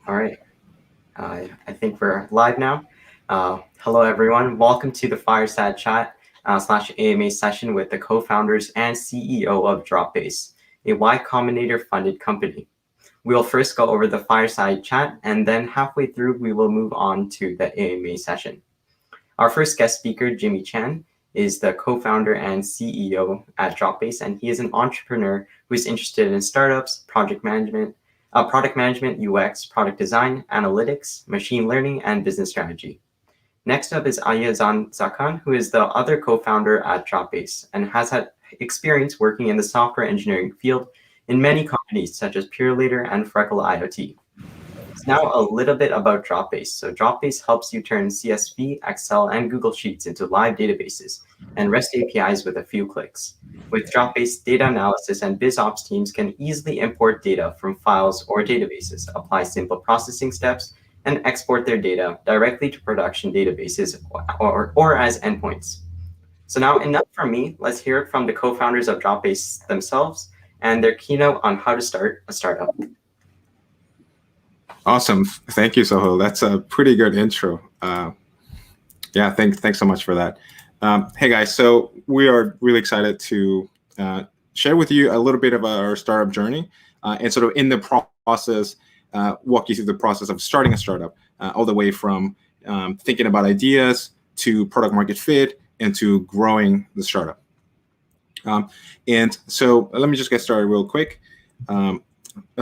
All right. I think we're live now. Hello, everyone. Welcome to the Fireside Chat slash AMA session with the co-founders and CEO of Dropbase, a Y Combinator funded company. We'll first go over the Fireside Chat, and then halfway through, we will move on to the AMA session. Our first guest speaker, Jimmy Chan, is the co-founder and CEO at Dropbase, and he is an entrepreneur who is interested in startups, product management, UX, product design, analytics, machine learning, and business strategy. Next up is Ayazan Zakan, who is the other co-founder at Dropbase and has had experience working in the software engineering field in many companies such as Purelator and Freckle IoT. Now a little bit about Dropbase. So Dropbase helps you turn CSV, Excel, and Google Sheets into live databases and REST APIs with a few clicks. With Dropbase, data analysis and BizOps teams can easily import data from files or databases, apply simple processing steps, and export their data directly to production databases or as endpoints. So now enough from me. Let's hear it from the co-founders of Dropbase themselves and their keynote on how to start a startup. Awesome. Thank you, Soho. That's a pretty good intro. Thanks so much for that. Hey, guys. So we are really excited to share with you a little bit of our startup journey and sort of in the process, walk you through the process of starting a startup, all the way from thinking about ideas to product market fit and to growing the startup. And so let me just get started real quick.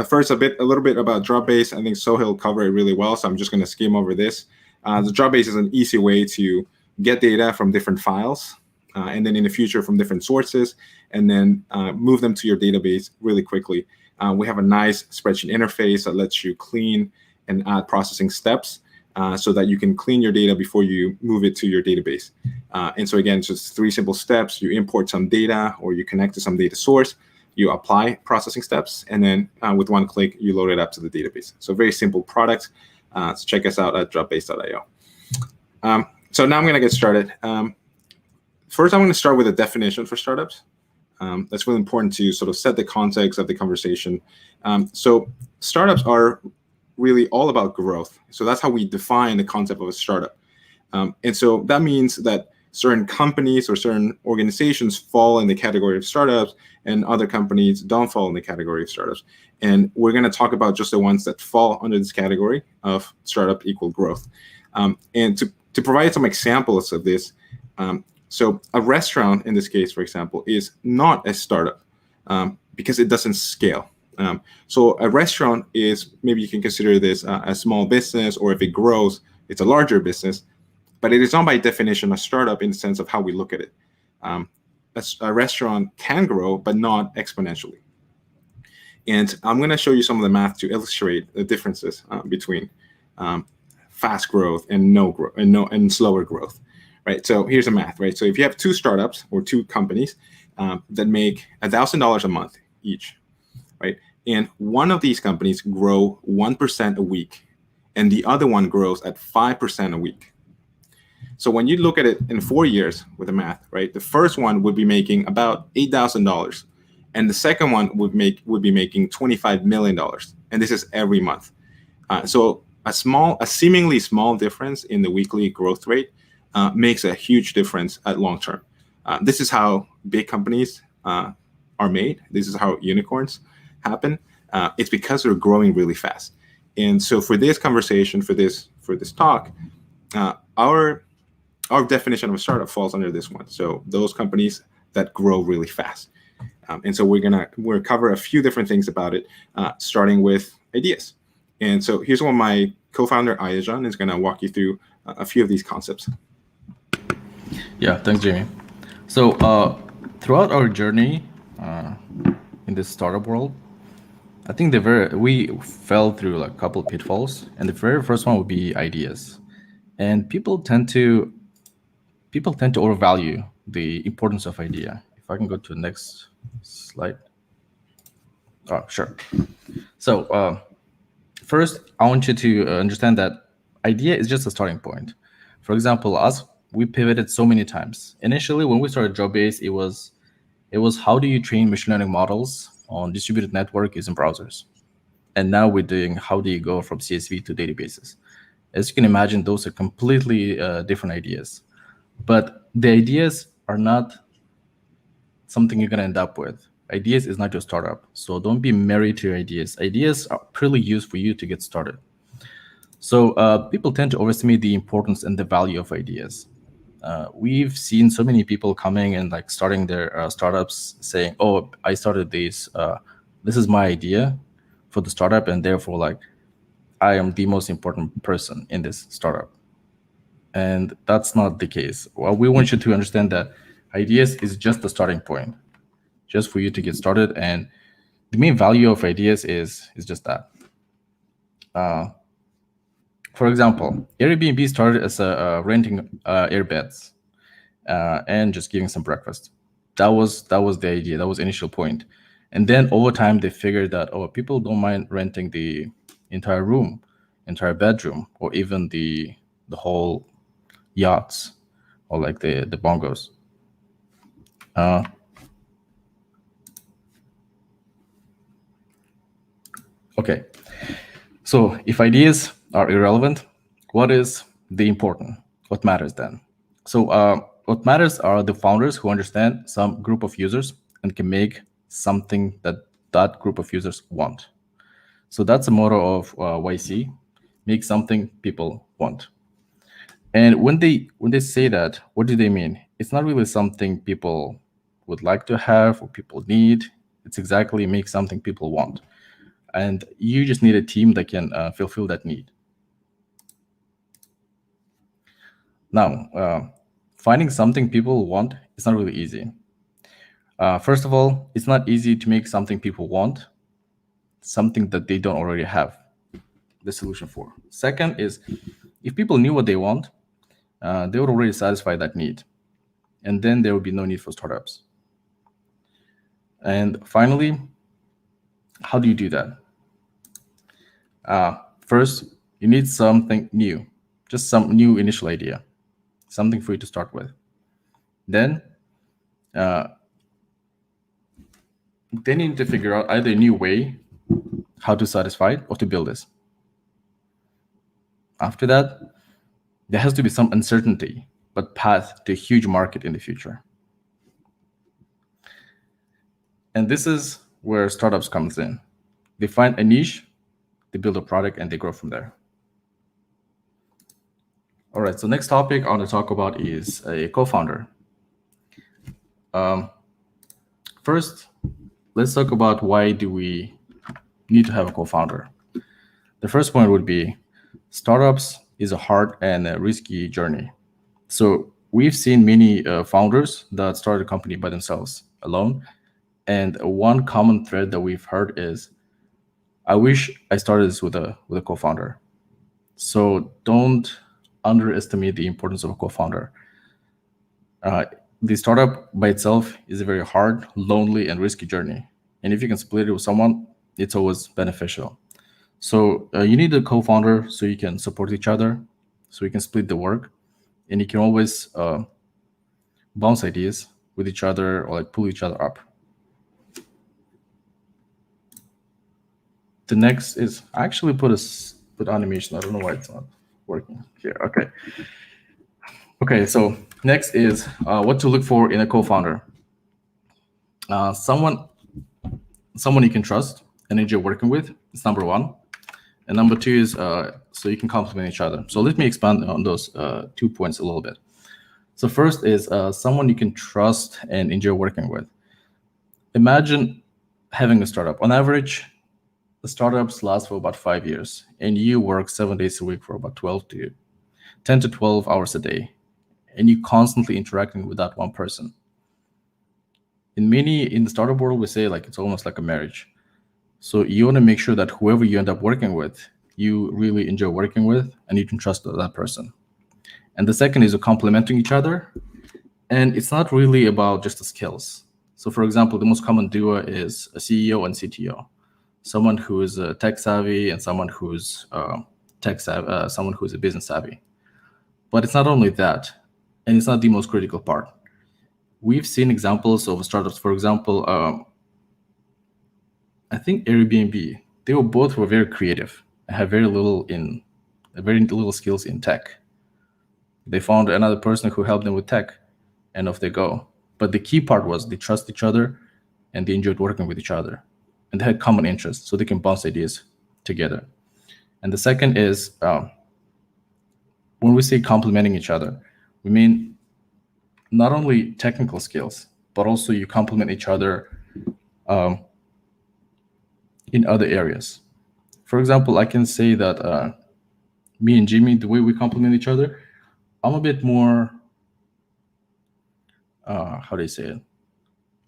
First, a little bit about Dropbase. I think Sohail covered it really well, so I'm just going to skim over this. The Dropbase is an easy way to get data from different files, and then in the future from different sources, and then move them to your database really quickly. We have a nice spreadsheet interface that lets you clean and add processing steps so that you can clean your data before you move it to your database. And so again, just 3 simple steps. You import some data or you connect to some data source. You apply processing steps, and then with one click, you load it up to the database. So very simple product. So check us out at dropbase.io. So now I'm going to get started. First, I'm going to start with a definition for startups. That's really important to sort of set the context of the conversation. So startups are really all about growth. So that's how we define the concept of a startup. And so that means that certain companies or certain organizations fall in the category of startups, and other companies don't fall in the category of startups. And we're going to talk about just the ones that fall under this category of startup equal growth. And to provide some examples of this, so a restaurant in this case, for example, is not a startup because it doesn't scale. So a restaurant is, maybe you can consider this a small business, or if it grows, it's a larger business. But it is not by definition a startup in the sense of how we look at it. A restaurant can grow, but not exponentially. And I'm going to show you some of the math to illustrate the differences between fast growth and no growth and slower growth. Right. So here's the math. Right. So if you have 2 startups or 2 companies that make $1,000 a month each, right, and one of these companies grow 1% a week, and the other one grows at 5% a week. So when you look at it in 4 years with the math, right, the first one would be making about $8,000, and the second one would be making $25 million, and this is every month. So a seemingly small difference in the weekly growth rate makes a huge difference at long term. This is how big companies are made. This is how unicorns happen. It's because they're growing really fast. And so for this conversation, for this talk, our definition of a startup falls under this one. So those companies that grow really fast. And so we're gonna cover a few different things about it, starting with ideas. And so here's what my co-founder Ayajan is gonna walk you through a few of these concepts. Yeah, thanks, Jamie. So throughout our journey in this startup world, I think we fell through like a couple of pitfalls, and the very first one would be ideas. And people tend to overvalue the importance of idea. If I can go to the next slide. Oh, sure. So first, I want you to understand that idea is just a starting point. For example, we pivoted so many times. Initially, when we started Dropbase, it was how do you train machine learning models on distributed network using browsers. And now we're doing how do you go from CSV to databases. As you can imagine, those are completely different ideas. But the ideas are not something you're going to end up with. Ideas is not your startup. So don't be married to your ideas. Ideas are purely used for you to get started. So people tend to overestimate the importance and the value of ideas. We've seen so many people coming and like starting their startups saying, oh, I started this. This is my idea for the startup. And therefore, like, I am the most important person in this startup. And that's not the case. Well, we want you to understand that ideas is just the starting point, just for you to get started. And the main value of ideas is just that. For example, Airbnb started as a renting airbeds and just giving some breakfast. That was the idea. That was the initial point. And then over time, they figured that, oh, people don't mind renting the entire room, entire bedroom, or even the whole yachts, or like the bongos. Okay, so if ideas are irrelevant, what is the important? What matters then? So what matters are the founders who understand some group of users and can make something that group of users want. So that's the motto of YC: make something people want. And when they say that, what do they mean? It's not really something people would like to have or people need. It's exactly make something people want. And you just need a team that can fulfill that need. Now, finding something people want is not really easy. First of all, it's not easy to make something people want, something that they don't already have the solution for. Second is, if people knew what they want, they would already satisfy that need. And then there would be no need for startups. And finally, how do you do that? First, you need something new, just some new initial idea, something for you to start with. Then you need to figure out either a new way how to satisfy it or to build this. After that, there has to be some uncertainty, but path to a huge market in the future. And this is where startups comes in. They find a niche, they build a product, and they grow from there. All right, so next topic I want to talk about is a co-founder. First, let's talk about why do we need to have a co-founder. The first point would be startups is a hard and a risky journey. So we've seen many founders that started a company by themselves alone. And one common thread that we've heard is, I wish I started this with a co-founder. So don't underestimate the importance of a co-founder. The startup by itself is a very hard, lonely, and risky journey. And if you can split it with someone, it's always beneficial. So you need a co-founder so you can support each other, so you can split the work, and you can always bounce ideas with each other or like pull each other up. The next is, I actually put animation. I don't know why it's not working here. Okay, so next is what to look for in a co-founder. Someone you can trust and enjoy working with is number one. And number two is so you can complement each other. So let me expand on those 2 points a little bit. So first is someone you can trust and enjoy working with. Imagine having a startup. On average, the startups last for about 5 years, and you work 7 days a week for about 10 to 12 hours a day, and you constantly interacting with that one person. In the startup world, we say like it's almost like a marriage. So you want to make sure that whoever you end up working with, you really enjoy working with, and you can trust that person. And the second is complementing each other. And it's not really about just the skills. So for example, the most common duo is a CEO and CTO. Someone who is tech savvy and someone who's someone who's a business savvy. But it's not only that, and it's not the most critical part. We've seen examples of startups. For example, I think Airbnb they were very creative and had very little skills in tech. They found another person who helped them with tech, and off they go. But the key part was they trust each other and they enjoyed working with each other, and they had common interests, so they can bounce ideas together. And the second is when we say complementing each other, we mean not only technical skills, but also you complement each other in other areas. For example, I can say that me and Jimmy, the way we complement each other, I'm a bit more, how do you say it?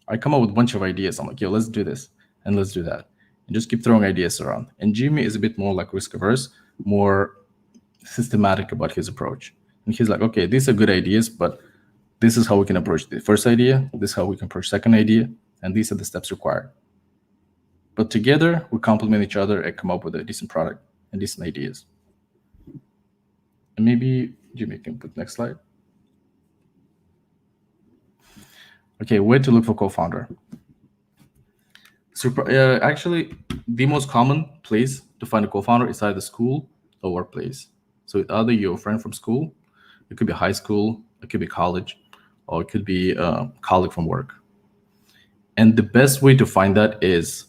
I come up with a bunch of ideas. I'm like, yo, let's do this and let's do that. And just keep throwing ideas around. And Jimmy is a bit more like risk averse, more systematic about his approach. And he's like, okay, these are good ideas, but this is how we can approach the first idea. This is how we can approach second idea. And these are the steps required. But together, we complement each other and come up with a decent product and decent ideas. And maybe Jimmy can put next slide. Okay, where to look for co-founder. So actually, the most common place to find a co-founder is either school or workplace. So either your friend from school, it could be high school, it could be college, or it could be a colleague from work. And the best way to find that is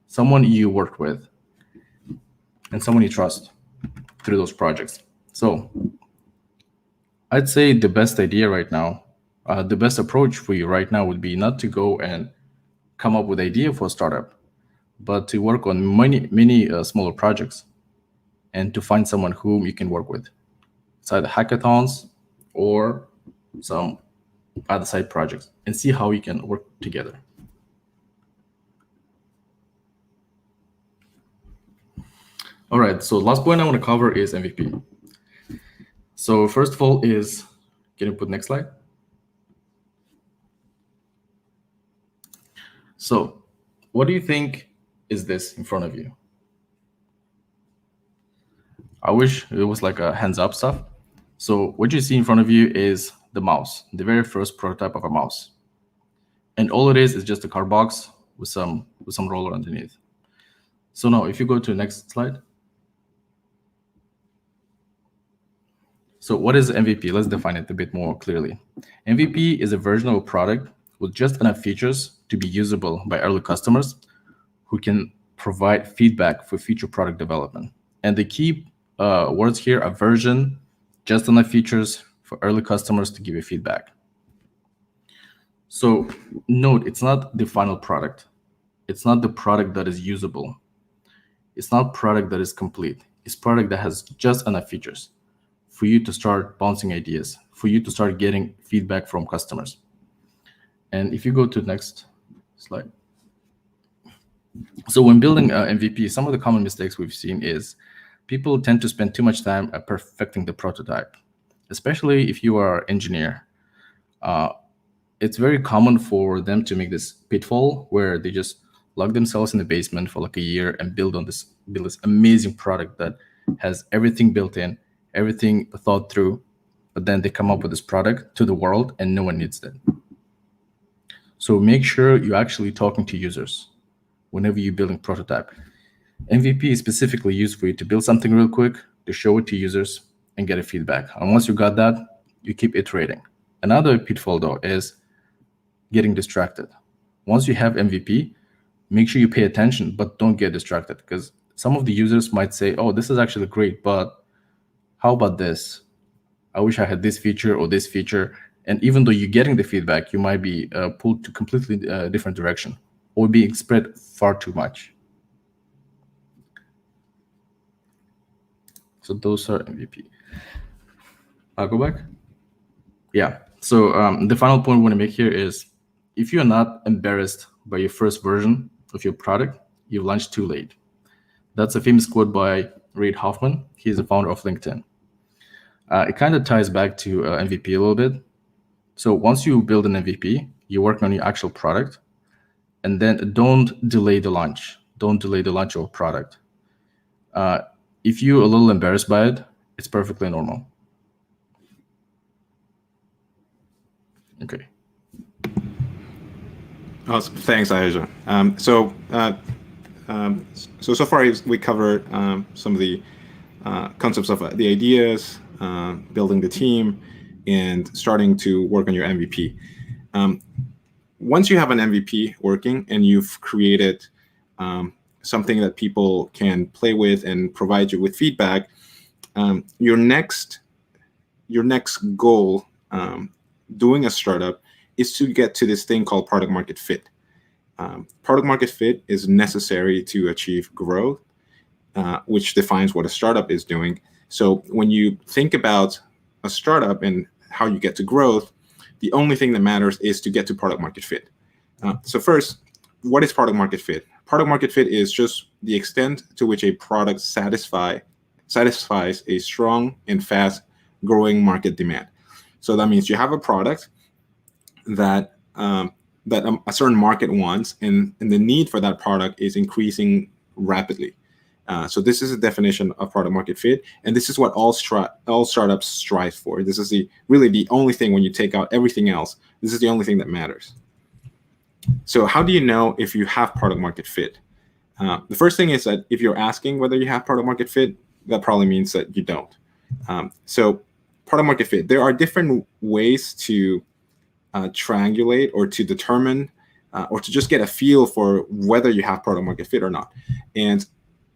someone you worked with and someone you trust through those projects. So I'd say the best idea right now, the best approach for you right now would be not to go and come up with an idea for a startup, but to work on many smaller projects and to find someone whom you can work with. It's either hackathons or some other side projects, and see how you can work together. All right, so last point I want to cover is MVP. So first of all is, can you put next slide? So what do you think is this in front of you? I wish it was like a hands up stuff. So what you see in front of you is the mouse, the very first prototype of a mouse. And all it is just a card box with some roller underneath. So now if you go to the next slide. So what is MVP? Let's define it a bit more clearly. MVP is a version of a product with just enough features to be usable by early customers who can provide feedback for future product development. And the key words here are version, just enough features for early customers to give you feedback. So note, it's not the final product. It's not the product that is usable. It's not product that is complete. It's product that has just enough features for you to start bouncing ideas, for you to start getting feedback from customers. And if you go to the next slide. So when building MVP, some of the common mistakes we've seen is people tend to spend too much time perfecting the prototype, especially if you are an engineer. It's very common for them to make this pitfall where they just lock themselves in the basement for like a year and build this amazing product that has everything built in, everything thought through, but then they come up with this product to the world and no one needs it. So make sure you're actually talking to users whenever you're building prototype. MVP is specifically used for you to build something real quick, to show it to users and get a feedback. And once you got that, you keep iterating. Another pitfall though is getting distracted. Once you have MVP, make sure you pay attention, but don't get distracted, because some of the users might say, oh, this is actually great, but how about this? I wish I had this feature or this feature. And even though you're getting the feedback, you might be pulled to completely different direction or being spread far too much. So those are MVP. I'll go back. Yeah. So the final point we want to make here is, if you're not embarrassed by your first version of your product, you've launched too late. That's a famous quote by Reid Hoffman. He's the founder of LinkedIn. It kind of ties back to MVP a little bit. So once you build an MVP, you're working on your actual product, and then don't delay the launch. Don't delay the launch of a product. If you're a little embarrassed by it, it's perfectly normal. Okay. Awesome. Thanks, Aisha. So far we covered some of the concepts of the ideas, building the team, and starting to work on your MVP. Once you have an MVP working and you've created something that people can play with and provide you with feedback, your next goal doing a startup is to get to this thing called product market fit. Product market fit is necessary to achieve growth, which defines what a startup is doing. So when you think about a startup and how you get to growth, the only thing that matters is to get to product market fit. So first, what is product market fit? Product market fit is just the extent to which a product satisfies a strong and fast growing market demand. So that means you have a product that a certain market wants, and the need for that product is increasing rapidly. So this is a definition of product market fit, and this is what all startups strive for. This is really the only thing. When you take out everything else, this is the only thing that matters. So how do you know if you have product market fit? The first thing is that if you're asking whether you have product market fit, that probably means that you don't. So product market fit, there are different ways to triangulate or to determine or to just get a feel for whether you have product market fit or not. And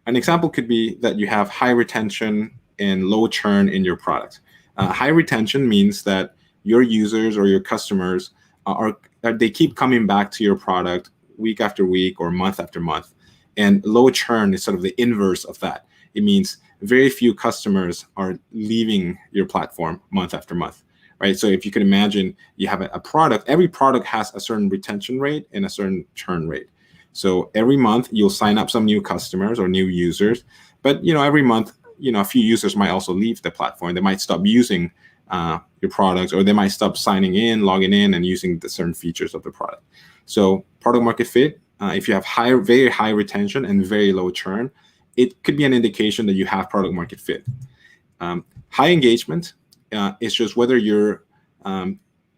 an example could be that you have high retention and low churn in your product. High retention means that your users or your customers they keep coming back to your product week after week or month after month. And low churn is sort of the inverse of that. It means very few customers are leaving your platform month after month, right? So if you can imagine, you have a product, every product has a certain retention rate and a certain churn rate. So every month you'll sign up some new customers or new users, but every month, a few users might also leave the platform. They might stop using your products, or they might stop logging in and using the certain features of the product. So product market fit, if you have very high retention and very low churn, it could be an indication that you have product market fit. High engagement is just whether you're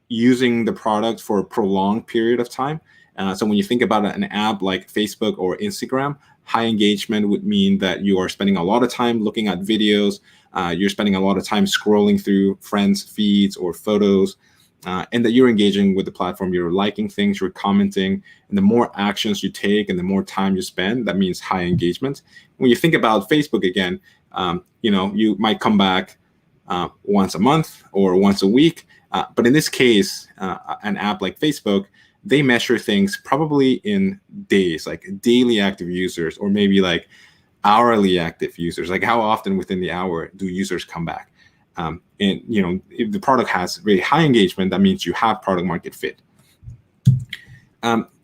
using the product for a prolonged period of time. So when you think about an app like Facebook or Instagram, high engagement would mean that you are spending a lot of time looking at videos, you're spending a lot of time scrolling through friends' feeds or photos, and that you're engaging with the platform, you're liking things, you're commenting, and the more actions you take and the more time you spend, that means high engagement. When you think about Facebook again, you might come back once a month or once a week, but in this case, an app like Facebook, they measure things probably in days, like daily active users, or maybe like hourly active users, like how often within the hour do users come back. And if the product has very high engagement, that means you have product market fit.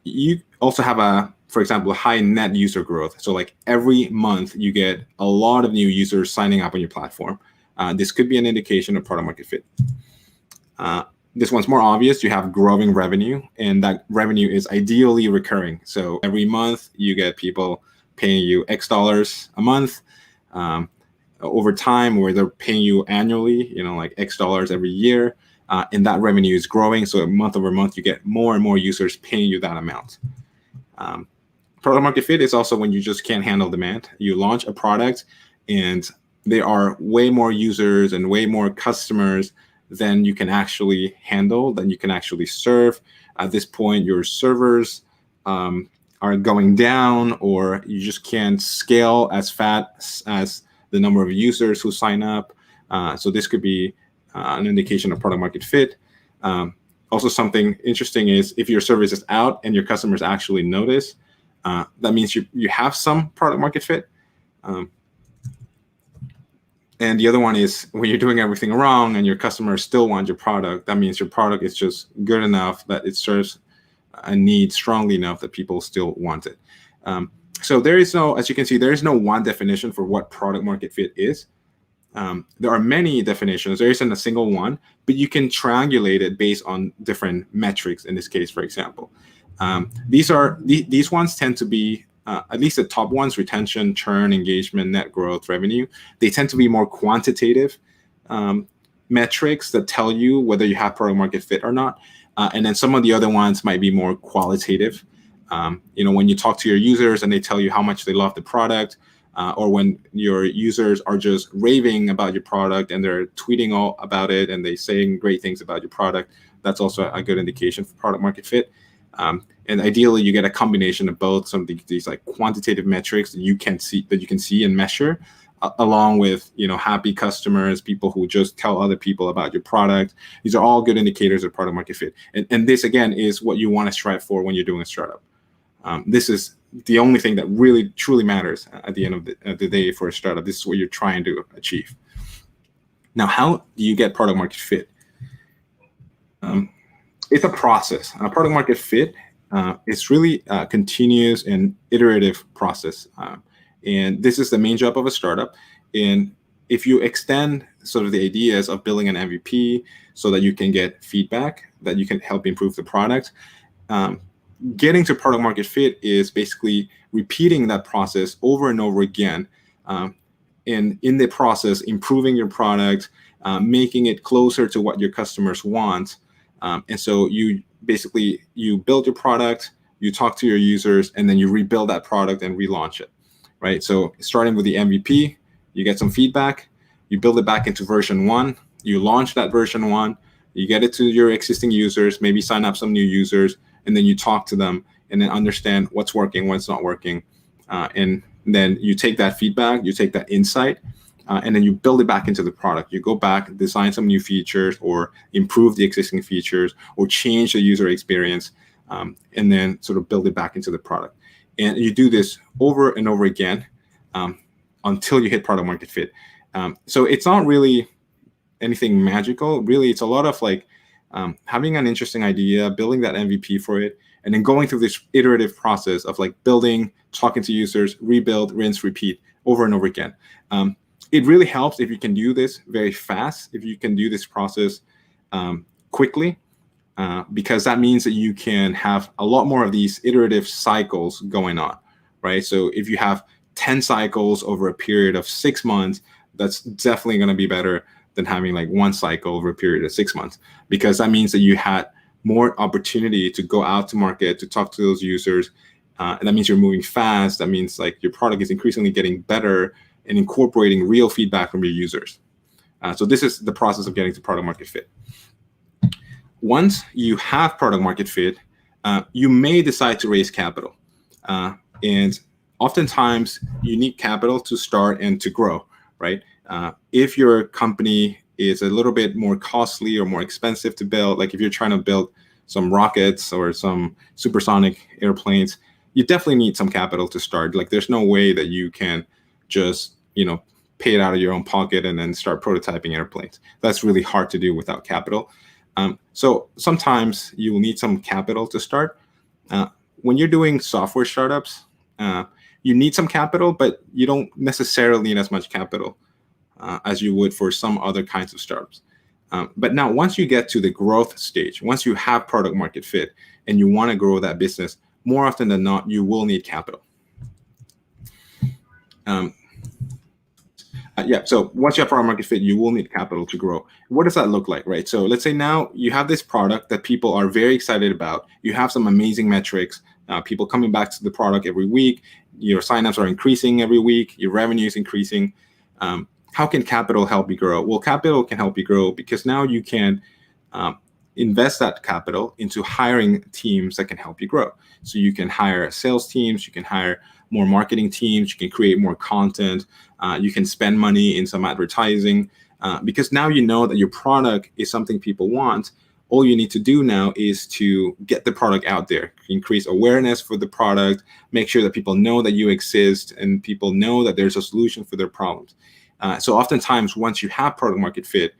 You also have for example, high net user growth. So like every month you get a lot of new users signing up on your platform. This could be an indication of product market fit. This one's more obvious. You have growing revenue, and that revenue is ideally recurring. So every month you get people paying you X dollars a month. Over time, where they're paying you annually, like X dollars every year, and that revenue is growing. So month over month, you get more and more users paying you that amount. Product market fit is also when you just can't handle demand. You launch a product, and there are way more users and way more customers than you can actually handle, than you can actually serve. At this point, your servers are going down, or you just can't scale as fast as the number of users who sign up. So this could be an indication of product market fit. Also, something interesting is if your service is out and your customers actually notice, that means you have some product market fit. And the other one is when you're doing everything wrong and your customers still want your product, that means your product is just good enough that it serves a need strongly enough that people still want it. So there is no, as you can see, there is no one definition for what product market fit is. There are many definitions. There isn't a single one, but you can triangulate it based on different metrics. In this case, for example, these ones tend to be at least the top ones: retention, churn, engagement, net growth, revenue. They tend to be more quantitative metrics that tell you whether you have product market fit or not. And then some of the other ones might be more qualitative. When you talk to your users and they tell you how much they love the product, or when your users are just raving about your product and they're tweeting all about it and they're saying great things about your product, that's also a good indication for product market fit. And ideally, you get a combination of both, some of these like quantitative metrics that you can see and measure, along with happy customers, people who just tell other people about your product. These are all good indicators of product market fit. And this again is what you want to strive for when you're doing a startup. This is the only thing that really truly matters at the end of the day for a startup. This is what you're trying to achieve. Now, how do you get product market fit? It's a process. Product market fit is really a continuous and iterative process. And this is the main job of a startup. And if you extend sort of the ideas of building an MVP so that you can get feedback, that you can help improve the product, getting to product market fit is basically repeating that process over and over again. And in the process, improving your product, making it closer to what your customers want. And so you build your product, you talk to your users, and then you rebuild that product and relaunch it, right? So starting with the MVP, you get some feedback, you build it back into version 1, you launch that version 1, you get it to your existing users, maybe sign up some new users, and then you talk to them and then understand what's working, what's not working. And then you take that feedback, you take that insight, and then you build it back into the product. You go back, design some new features or improve the existing features or change the user experience, and then sort of build it back into the product. And you do this over and over again until you hit product market fit. So it's not really anything magical. Really, it's a lot of like having an interesting idea, building that MVP for it, and then going through this iterative process of like building, talking to users, rebuild, rinse, repeat over and over again. It really helps if you can do this very fast, if you can do this process quickly, because that means that you can have a lot more of these iterative cycles going on, right? So if you have 10 cycles over a period of 6 months, that's definitely going to be better than having like one cycle over a period of 6 months, because that means that you had more opportunity to go out to market, to talk to those users. And that means you're moving fast. That means like your product is increasingly getting better and incorporating real feedback from your users. So this is the process of getting to product market fit. Once you have product market fit, you may decide to raise capital. And oftentimes you need capital to start and to grow, right? If your company is a little bit more costly or more expensive to build, like if you're trying to build some rockets or some supersonic airplanes, you definitely need some capital to start. Like there's no way that you can just, pay it out of your own pocket and then start prototyping airplanes. That's really hard to do without capital. So sometimes you will need some capital to start. When you're doing software startups, you need some capital, but you don't necessarily need as much capital as you would for some other kinds of startups. But now, once you get to the growth stage, once you have product market fit and you want to grow that business, more often than not, you will need capital. So once you have product market fit, you will need capital to grow. What does that look like, right? So let's say now you have this product that people are very excited about. You have some amazing metrics, people coming back to the product every week. Your signups are increasing every week. Your revenue is increasing. How can capital help you grow? Well, capital can help you grow because now you can invest that capital into hiring teams that can help you grow. So you can hire sales teams, you can hire more marketing teams, you can create more content, you can spend money in some advertising, because now you know that your product is something people want. All you need to do now is to get the product out there, increase awareness for the product, make sure that people know that you exist and people know that there's a solution for their problems. So oftentimes, once you have product market fit,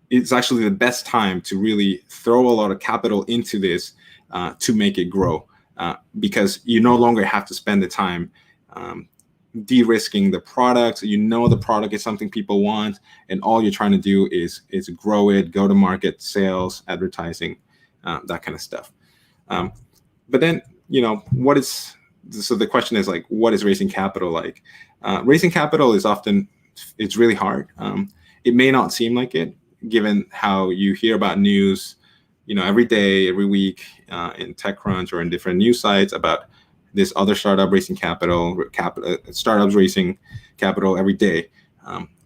it's actually the best time to really throw a lot of capital into this to make it grow, because you no longer have to spend the time de-risking the product. You know the product is something people want, and all you're trying to do is grow it, go to market, sales, advertising, that kind of stuff. But then, so the question is like, what is raising capital like? Raising capital is it's really hard. It may not seem like it, given how you hear about news every day, every week in TechCrunch or in different news sites about this other startup raising capital, startups raising capital every day.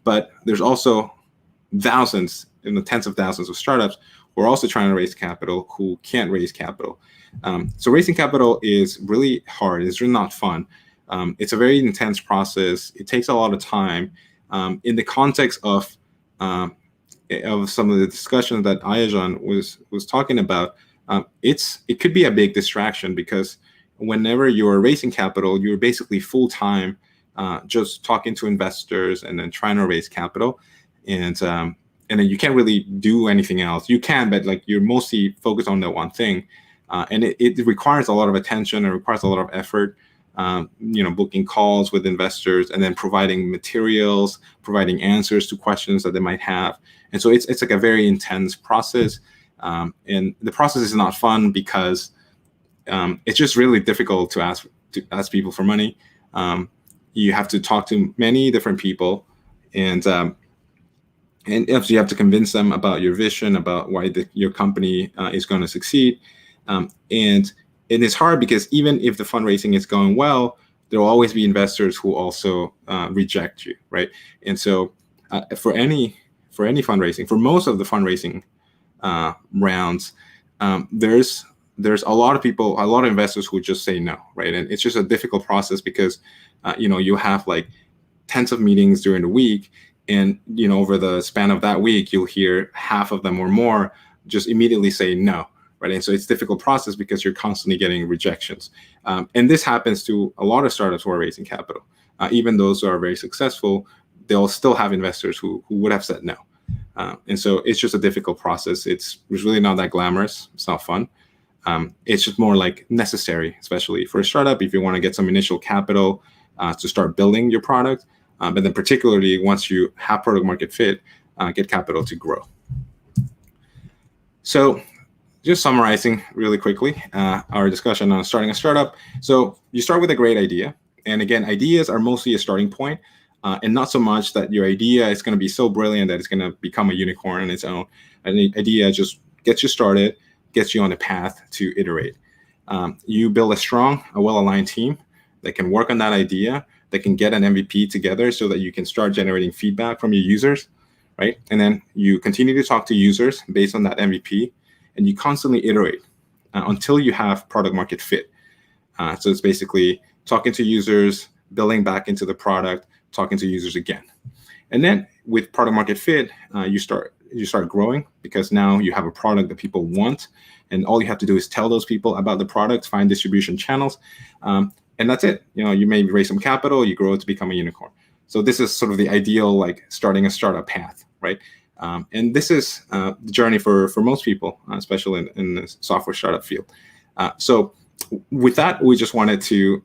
But there's also thousands, tens of thousands of startups who are also trying to raise capital who can't raise capital. So raising capital is really hard. It's really not fun. It's a very intense process. It takes a lot of time. In the context of some of the discussions that Ayajan was talking about, it could be a big distraction, because whenever you're raising capital, you're basically full-time just talking to investors and then trying to raise capital, and then you can't really do anything else. You can, but like you're mostly focused on that one thing, and it requires a lot of attention. It requires a lot of effort. Booking calls with investors and then providing materials, providing answers to questions that they might have. And so it's like a very intense process. And the process is not fun because it's just really difficult to ask people for money. You have to talk to many different people, and you have to convince them about your vision, about why your company is going to succeed. And it's hard because even if the fundraising is going well, there will always be investors who also reject you, right? And so for any fundraising, for most of the fundraising rounds, there's a lot of people, a lot of investors who just say no, right? And it's just a difficult process because you have like tens of meetings during the week, and over the span of that week, you'll hear half of them or more just immediately say no. Right. And so it's a difficult process because you're constantly getting rejections. And this happens to a lot of startups who are raising capital. Even those who are very successful, they'll still have investors who would have said no. And so it's just a difficult process. It's really not that glamorous. It's not fun. It's just more like necessary, especially for a startup, if you want to get some initial capital to start building your product. But then particularly once you have product market fit, get capital to grow. So just summarizing really quickly our discussion on starting a startup. So you start with a great idea. And again, ideas are mostly a starting point, and not so much that your idea is going to be so brilliant that it's going to become a unicorn on its own. An idea just gets you started, gets you on a path to iterate. You build a strong, well-aligned team that can work on that idea, that can get an MVP together so that you can start generating feedback from your users, right? And then you continue to talk to users based on that MVP, and you constantly iterate until you have product market fit. So it's basically talking to users, building back into the product, talking to users again. And then with product market fit, you start growing, because now you have a product that people want, and all you have to do is tell those people about the product, find distribution channels, and that's it. You may raise some capital, you grow to become a unicorn. So this is sort of the ideal, like starting a startup path, right? And this is the journey for most people, especially in the software startup field. So with that, we just wanted to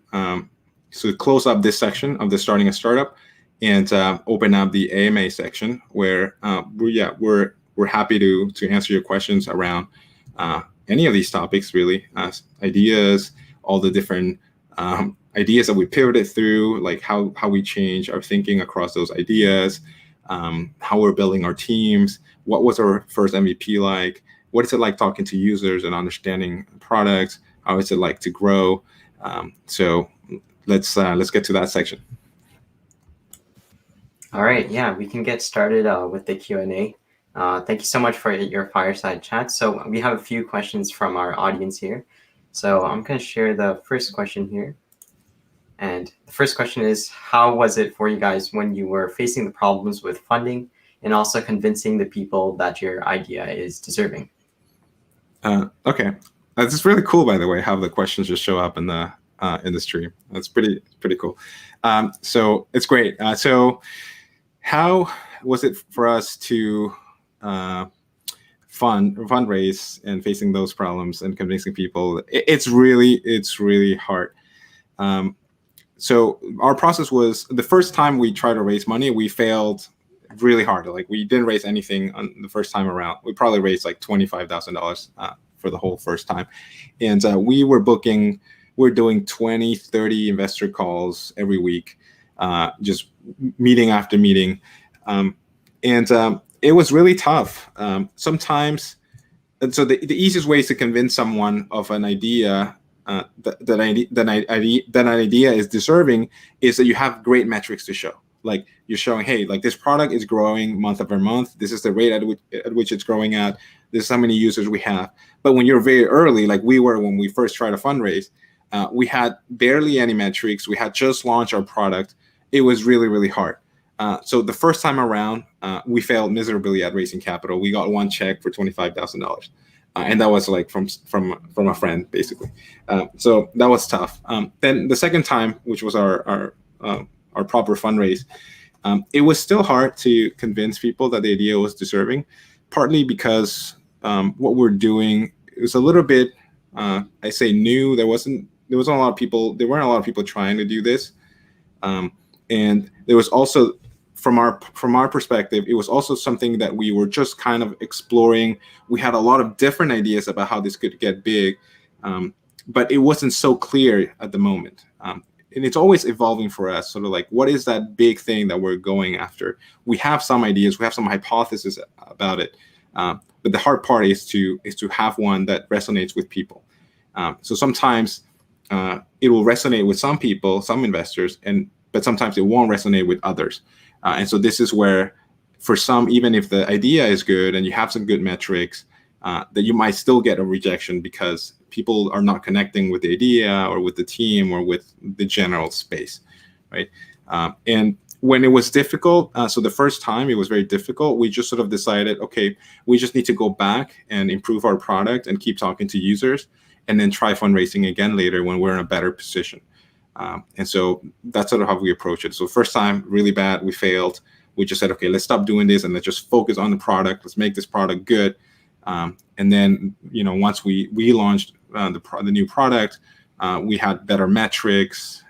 close up this section of the starting a startup and open up the AMA section, where we're happy to answer your questions around any of these topics, really. Ideas, all the different ideas that we pivoted through, like how we change our thinking across those ideas, how we're building our teams, what was our first MVP like, what is it like talking to users and understanding products, how is it like to grow. So let's get to that section. All right, yeah, we can get started with the Q&A. Thank you so much for your fireside chat. So we have a few questions from our audience here. So I'm going to share the first question here. And the first question is, how was it for you guys when you were facing the problems with funding and also convincing the people that your idea is deserving? Okay, it's really cool, by the way, how the questions just show up in the stream. That's pretty cool. So it's great. So how was it for us to fundraise and facing those problems and convincing people? It's really hard. So our process was, the first time we tried to raise money, we failed really hard. Like, we didn't raise anything on the first time around. We probably raised like $25,000 for the whole first time. And we're doing 20, 30 investor calls every week, just meeting after meeting. And it was really tough. Sometimes and so the easiest way is to convince someone of an idea that an idea is deserving is that you have great metrics to show. Like you're showing, hey, like this product is growing month over month. This is the rate at which it's growing at. This is how many users we have. But when you're very early, like we were when we first tried to fundraise, we had barely any metrics. We had just launched our product. It was really, really hard. So the first time around, we failed miserably at raising capital. We got one check for $25,000. And that was like from a friend, basically. So that was tough. Then the second time, which was our proper fundraise, it was still hard to convince people that the idea was deserving, partly because what we're doing is a little bit, I say new. There weren't a lot of people trying to do this, and there was also, from our perspective, it was also something that we were just kind of exploring. We had a lot of different ideas about how this could get big, but it wasn't so clear at the moment. And it's always evolving for us, sort of like, what is that big thing that we're going after? We have some ideas, we have some hypotheses about it, but the hard part is to have one that resonates with people. So sometimes it will resonate with some people, some investors, but sometimes it won't resonate with others. And so this is where, for some, even if the idea is good and you have some good metrics, that you might still get a rejection because people are not connecting with the idea or with the team or with the general space, right? And when it was difficult, so the first time it was very difficult, we just sort of decided, okay, we just need to go back and improve our product and keep talking to users, and then try fundraising again later when we're in a better position. And so that's sort of how we approach it. So first time, really bad, we failed. We just said, okay, let's stop doing this and let's just focus on the product. Let's make this product good. And then, once we launched the new product, we had better metrics.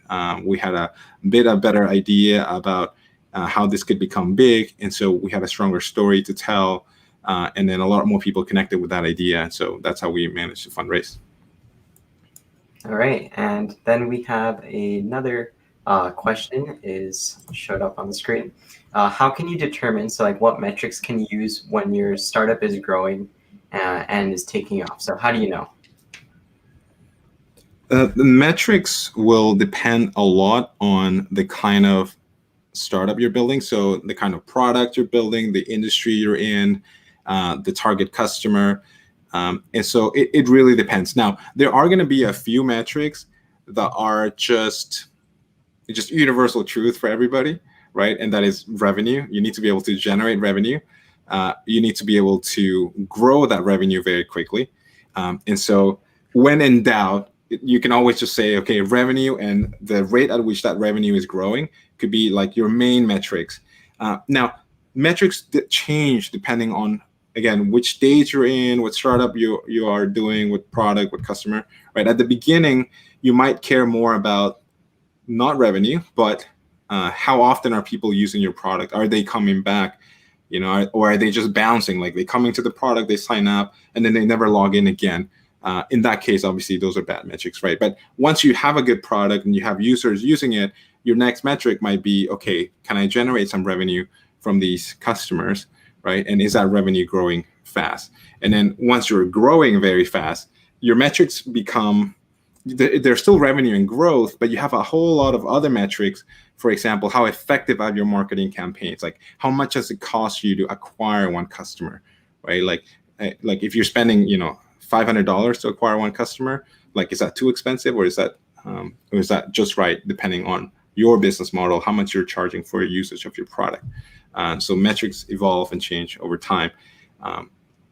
We had a bit of better idea about how this could become big. And so we had a stronger story to tell. And then a lot more people connected with that idea. And so that's how we managed to fundraise. All right, and then we have another question showed up on the screen. How can you determine, what metrics can you use when your startup is growing and is taking off? So how do you know? The metrics will depend a lot on the kind of startup you're building. So the kind of product you're building, the industry you're in, the target customer. And so it really depends. Now, there are going to be a few metrics that are just universal truth for everybody, right? And that is revenue. You need to be able to generate revenue. You need to be able to grow that revenue very quickly. And so when in doubt, you can always just say, okay, revenue and the rate at which that revenue is growing could be like your main metrics. Now, metrics change depending on, again, which stage you're in, what startup you are doing, what product, what customer, right? At the beginning, you might care more about not revenue, but how often are people using your product? Are they coming back, or are they just bouncing? Like they coming to the product, they sign up, and then they never log in again. In that case, obviously, those are bad metrics, right? But once you have a good product and you have users using it, your next metric might be, okay, can I generate some revenue from these customers? Right? And is that revenue growing fast? And then once you're growing very fast, your metrics become, there's still revenue and growth, but you have a whole lot of other metrics. For example, how effective are your marketing campaigns? Like how much does it cost you to acquire one customer, right? Like if you're spending, $500 to acquire one customer, like is that too expensive, or is that just right, depending on your business model, how much you're charging for your usage of your product? So metrics evolve and change over time,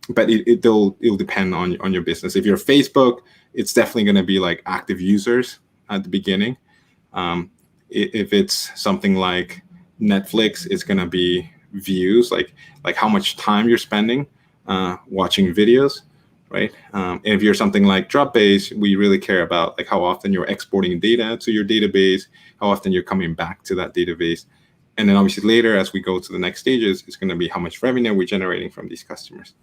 but it'll depend on your business. If you're Facebook, it's definitely going to be like active users at the beginning. If it's something like Netflix, it's going to be views, like how much time you're spending watching videos, right? And if you're something like Dropbase, we really care about like how often you're exporting data to your database, how often you're coming back to that database. And then obviously later, as we go to the next stages, it's going to be how much revenue we're generating from these customers.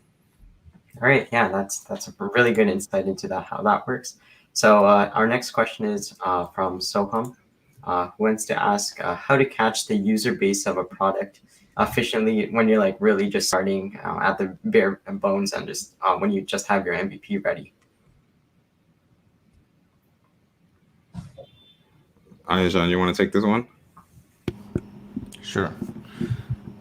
All right, yeah, that's a really good insight into how that works. So our next question is from Soham. who wants to ask how to catch the user base of a product efficiently when you're like really just starting at the bare bones and just when you just have your MVP ready. Ayan, you want to take this one? Sure.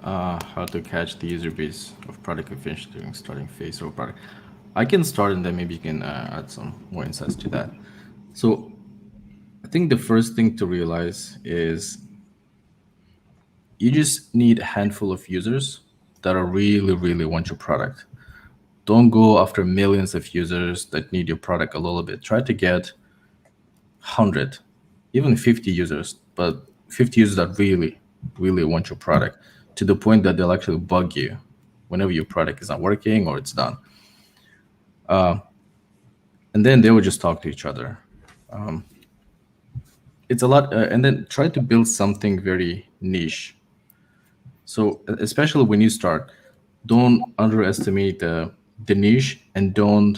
How to catch the user base of product efficiency during starting phase of product. I can start and then maybe you can add some more insights to that. So I think the first thing to realize is you just need a handful of users that are really want your product. Don't go after millions of users that need your product a little bit. Try to get 100, even 50 users, but 50 users that really want your product to the point that they'll actually bug you whenever your product is not working or it's done. And then they will just talk to each other. It's a lot, and then try to build something very niche. So especially when you start, don't underestimate the niche and don't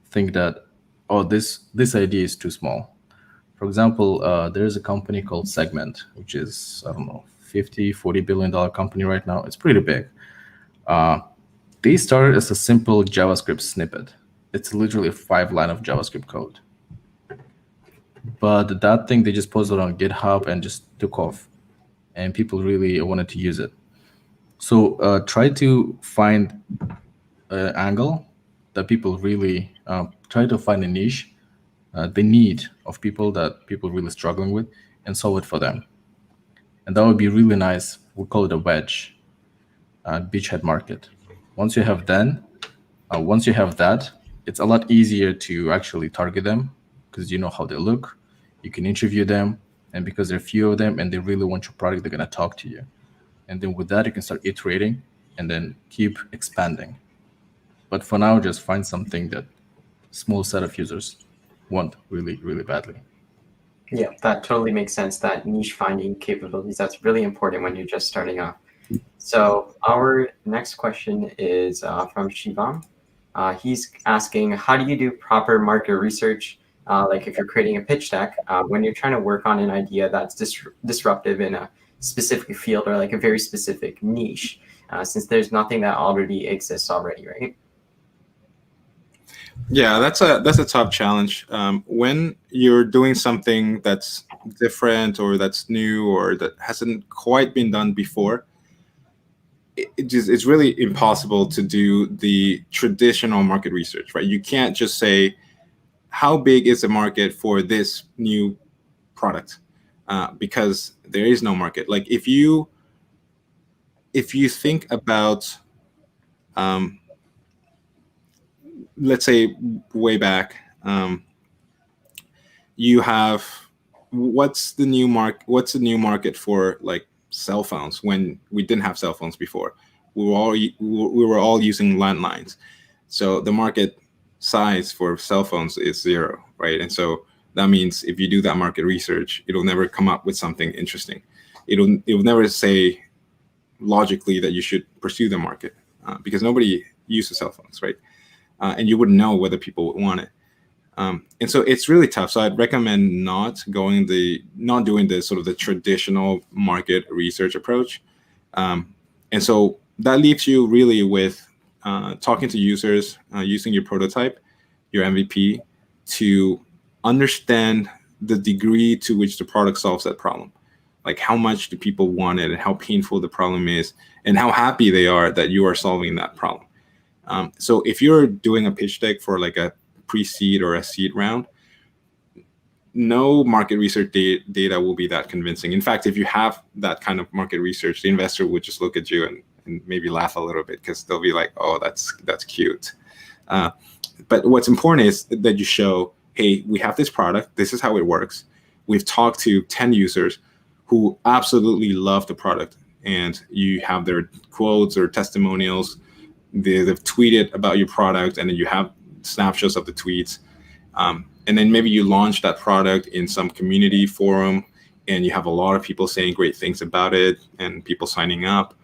think that, oh, this idea is too small. For example, there's a company called Segment, which is, I don't know, $40 billion company right now. It's pretty big. They started as a simple JavaScript snippet. It's literally a 5-line of JavaScript code. But that thing, they just posted on GitHub and just took off. And people really wanted to use it. So try to find an angle that people really, try to find a niche, the need of people that people really struggling with, and solve it for them. And that would be really nice. We call it a wedge, beachhead market. Once you have that, it's a lot easier to actually target them because you know how they look. You can interview them, and because there are few of them and they really want your product, they're gonna talk to you. And then with that, you can start iterating and then keep expanding. But for now, just find something that small set of users want really badly. Yeah, that totally makes sense. That niche finding capabilities, that's really important when you're just starting off. So our next question is from Shivam. He's asking, how do you do proper market research? Like if you're creating a pitch deck, when you're trying to work on an idea that's disruptive in a specific field or like a very specific niche, since there's nothing that already exists already, right? Yeah, that's a tough challenge. When you're doing something that's different or that's new or that hasn't quite been done before, it's really impossible to do the traditional market research, right? You can't just say, how big is the market for this new product? Because there is no market. Like if you think about, let's say way back, you have what's the new market for like cell phones when we didn't have cell phones before? We were all using landlines. So the market size for cell phones is 0, right? And so that means if you do that market research, it'll never come up with something interesting. It'll never say logically that you should pursue the market because nobody uses cell phones, right? And you wouldn't know whether people would want it. And so it's really tough. So I'd recommend not doing the sort of the traditional market research approach. And so that leaves you really with talking to users, using your prototype, your MVP, to understand the degree to which the product solves that problem. Like how much do people want it and how painful the problem is and how happy they are that you are solving that problem. So if you're doing a pitch deck for like a pre-seed or a seed round, no market research data will be that convincing. In fact, if you have that kind of market research, the investor would just look at you and maybe laugh a little bit because they'll be like, oh, that's cute. But what's important is that you show, hey, we have this product. This is how it works. We've talked to 10 users who absolutely love the product. And you have their quotes or testimonials. They've tweeted about your product, and then you have snapshots of the tweets. And then maybe you launch that product in some community forum, and you have a lot of people saying great things about it and people signing up.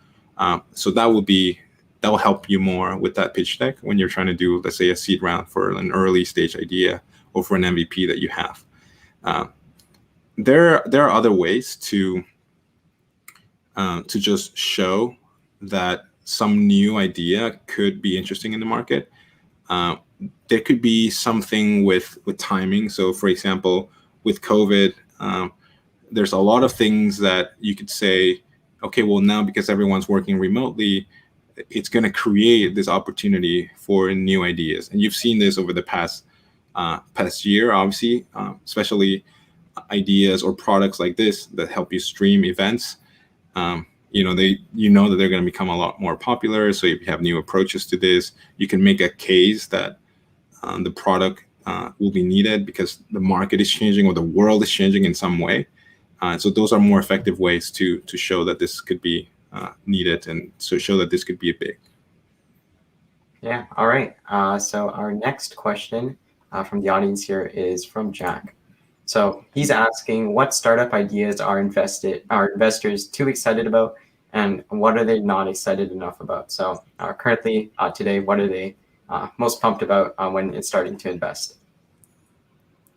So that will help you more with that pitch deck when you're trying to do, let's say, a seed round for an early stage idea or for an MVP that you have. there are other ways to just show that some new idea could be interesting in the market. There could be something with timing. So, for example, with COVID, there's a lot of things that you could say, okay, well, now because everyone's working remotely, it's going to create this opportunity for new ideas. And you've seen this over the past year, obviously, especially ideas or products like this that help you stream events. You know that they're going to become a lot more popular. So if you have new approaches to this, you can make a case that the product will be needed because the market is changing or the world is changing in some way. So those are more effective ways to show that this could be needed and so show that this could be big. Yeah. All right. So our next question from the audience here is from Jack. So he's asking, what startup ideas are investors too excited about, and what are they not excited enough about? So currently today, what are they most pumped about when it's starting to invest?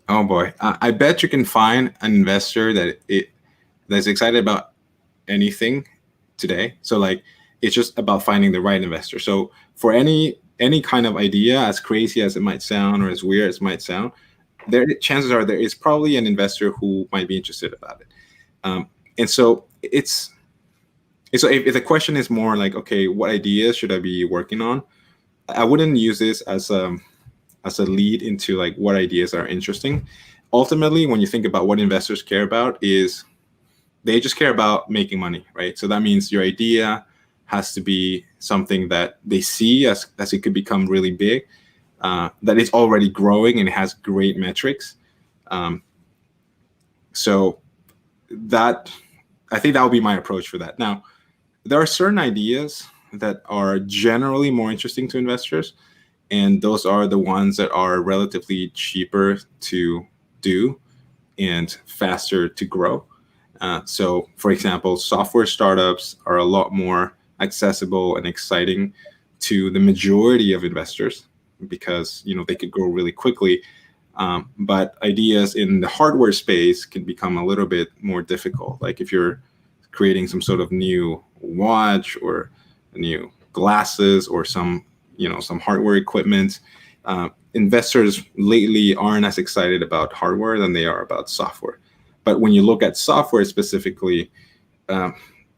Oh boy, I bet you can find an investor that's excited about anything today. So like, it's just about finding the right investor. So for any kind of idea, as crazy as it might sound or as weird as it might sound, chances are there is probably an investor who might be interested about it. And so if the question is more like, okay, what ideas should I be working on? I wouldn't use this as a lead into like what ideas are interesting. Ultimately, when you think about what investors care about, is they just care about making money, right? So that means your idea has to be something that they see as it could become really big, that is already growing and it has great metrics. So that, I think that would be my approach for that. Now, there are certain ideas that are generally more interesting to investors, and those are the ones that are relatively cheaper to do and faster to grow. So, for example, software startups are a lot more accessible and exciting to the majority of investors because they could grow really quickly. But ideas in the hardware space can become a little bit more difficult. Like if you're creating some sort of new watch or new glasses or some hardware equipment, investors lately aren't as excited about hardware than they are about software. But when you look at software specifically,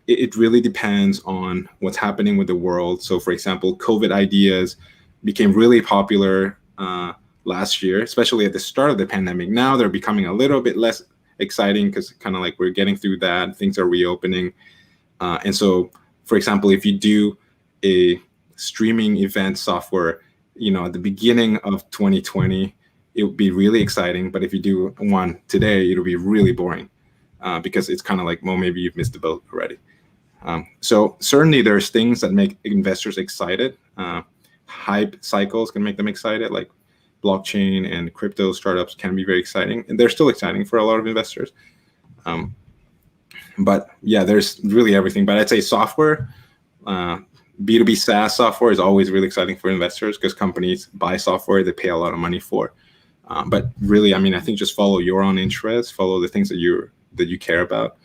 it really depends on what's happening with the world. So, for example, COVID ideas became really popular last year, especially at the start of the pandemic. Now they're becoming a little bit less exciting because kind of like we're getting through that, things are reopening. And so, for example, if you do a streaming event software, at the beginning of 2020, it would be really exciting. But if you do one today, it'll be really boring because it's kind of like, well, maybe you've missed the boat already. So certainly there's things that make investors excited. Hype cycles can make them excited, like blockchain and crypto startups can be very exciting, and they're still exciting for a lot of investors. But yeah, there's really everything. But I'd say software, B2B SaaS software is always really exciting for investors because companies buy software they pay a lot of money for. But really, I think just follow your own interests, follow the things that you care about,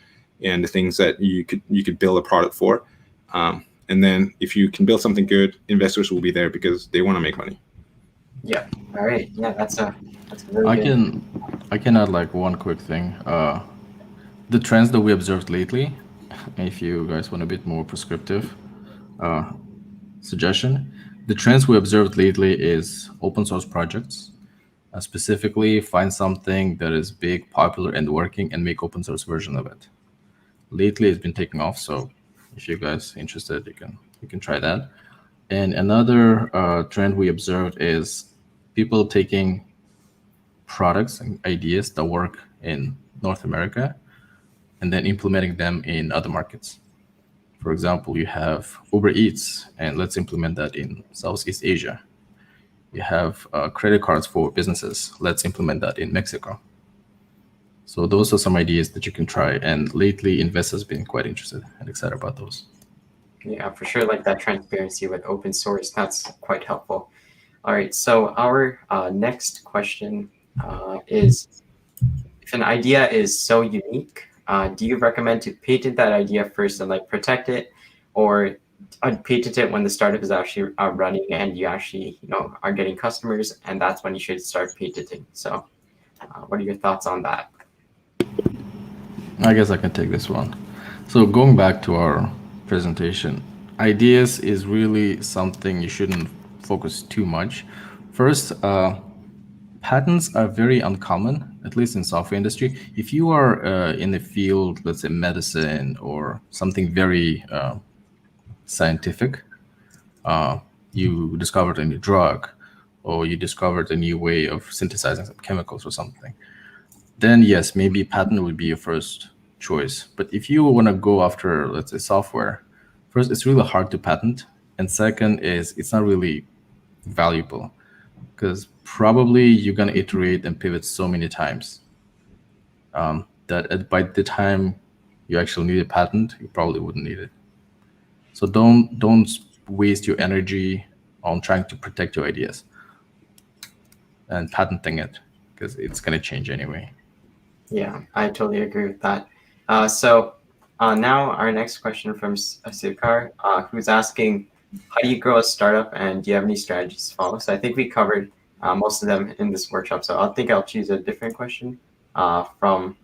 and the things that you could build a product for. And then if you can build something good, investors will be there because they want to make money. Yeah. All right. Yeah, that's a really good. I can add like one quick thing. The trends that we observed lately, if you guys want a bit more prescriptive suggestion, the trends we observed lately is open source projects. Specifically, find something that is big, popular, and working, and make open source version of it. Lately, it's been taking off. So, if you guys are interested, you can try that. And another trend we observed is people taking products and ideas that work in North America and then implementing them in other markets. For example, you have Uber Eats, and let's implement that in Southeast Asia. You have credit cards for businesses. Let's implement that in Mexico. So those are some ideas that you can try. And lately, investors have been quite interested and excited about those. Yeah, for sure. Like that transparency with open source, that's quite helpful. All right. So our next question is, if an idea is so unique, do you recommend to patent that idea first and like protect it, or patent it when the startup is actually running and you actually are getting customers, and that's when you should start patenting? So what are your thoughts on that? I guess I can take this one. So going back to our presentation, ideas is really something you shouldn't focus too much. First, patents are very uncommon, at least in software industry. If you are in the field, let's say medicine or something very scientific, you discovered a new drug or you discovered a new way of synthesizing some chemicals or something, then yes, maybe patent would be your first choice. But if you want to go after, let's say, software, first, it's really hard to patent. And second is it's not really valuable because probably you're going to iterate and pivot so many times that by the time you actually need a patent, you probably wouldn't need it. So don't waste your energy on trying to protect your ideas and patenting it because it's going to change anyway. Yeah, I totally agree with that. So now our next question from Sivkar, who's asking, how do you grow a startup and do you have any strategies to follow? So I think we covered most of them in this workshop. So I think I'll choose a different question from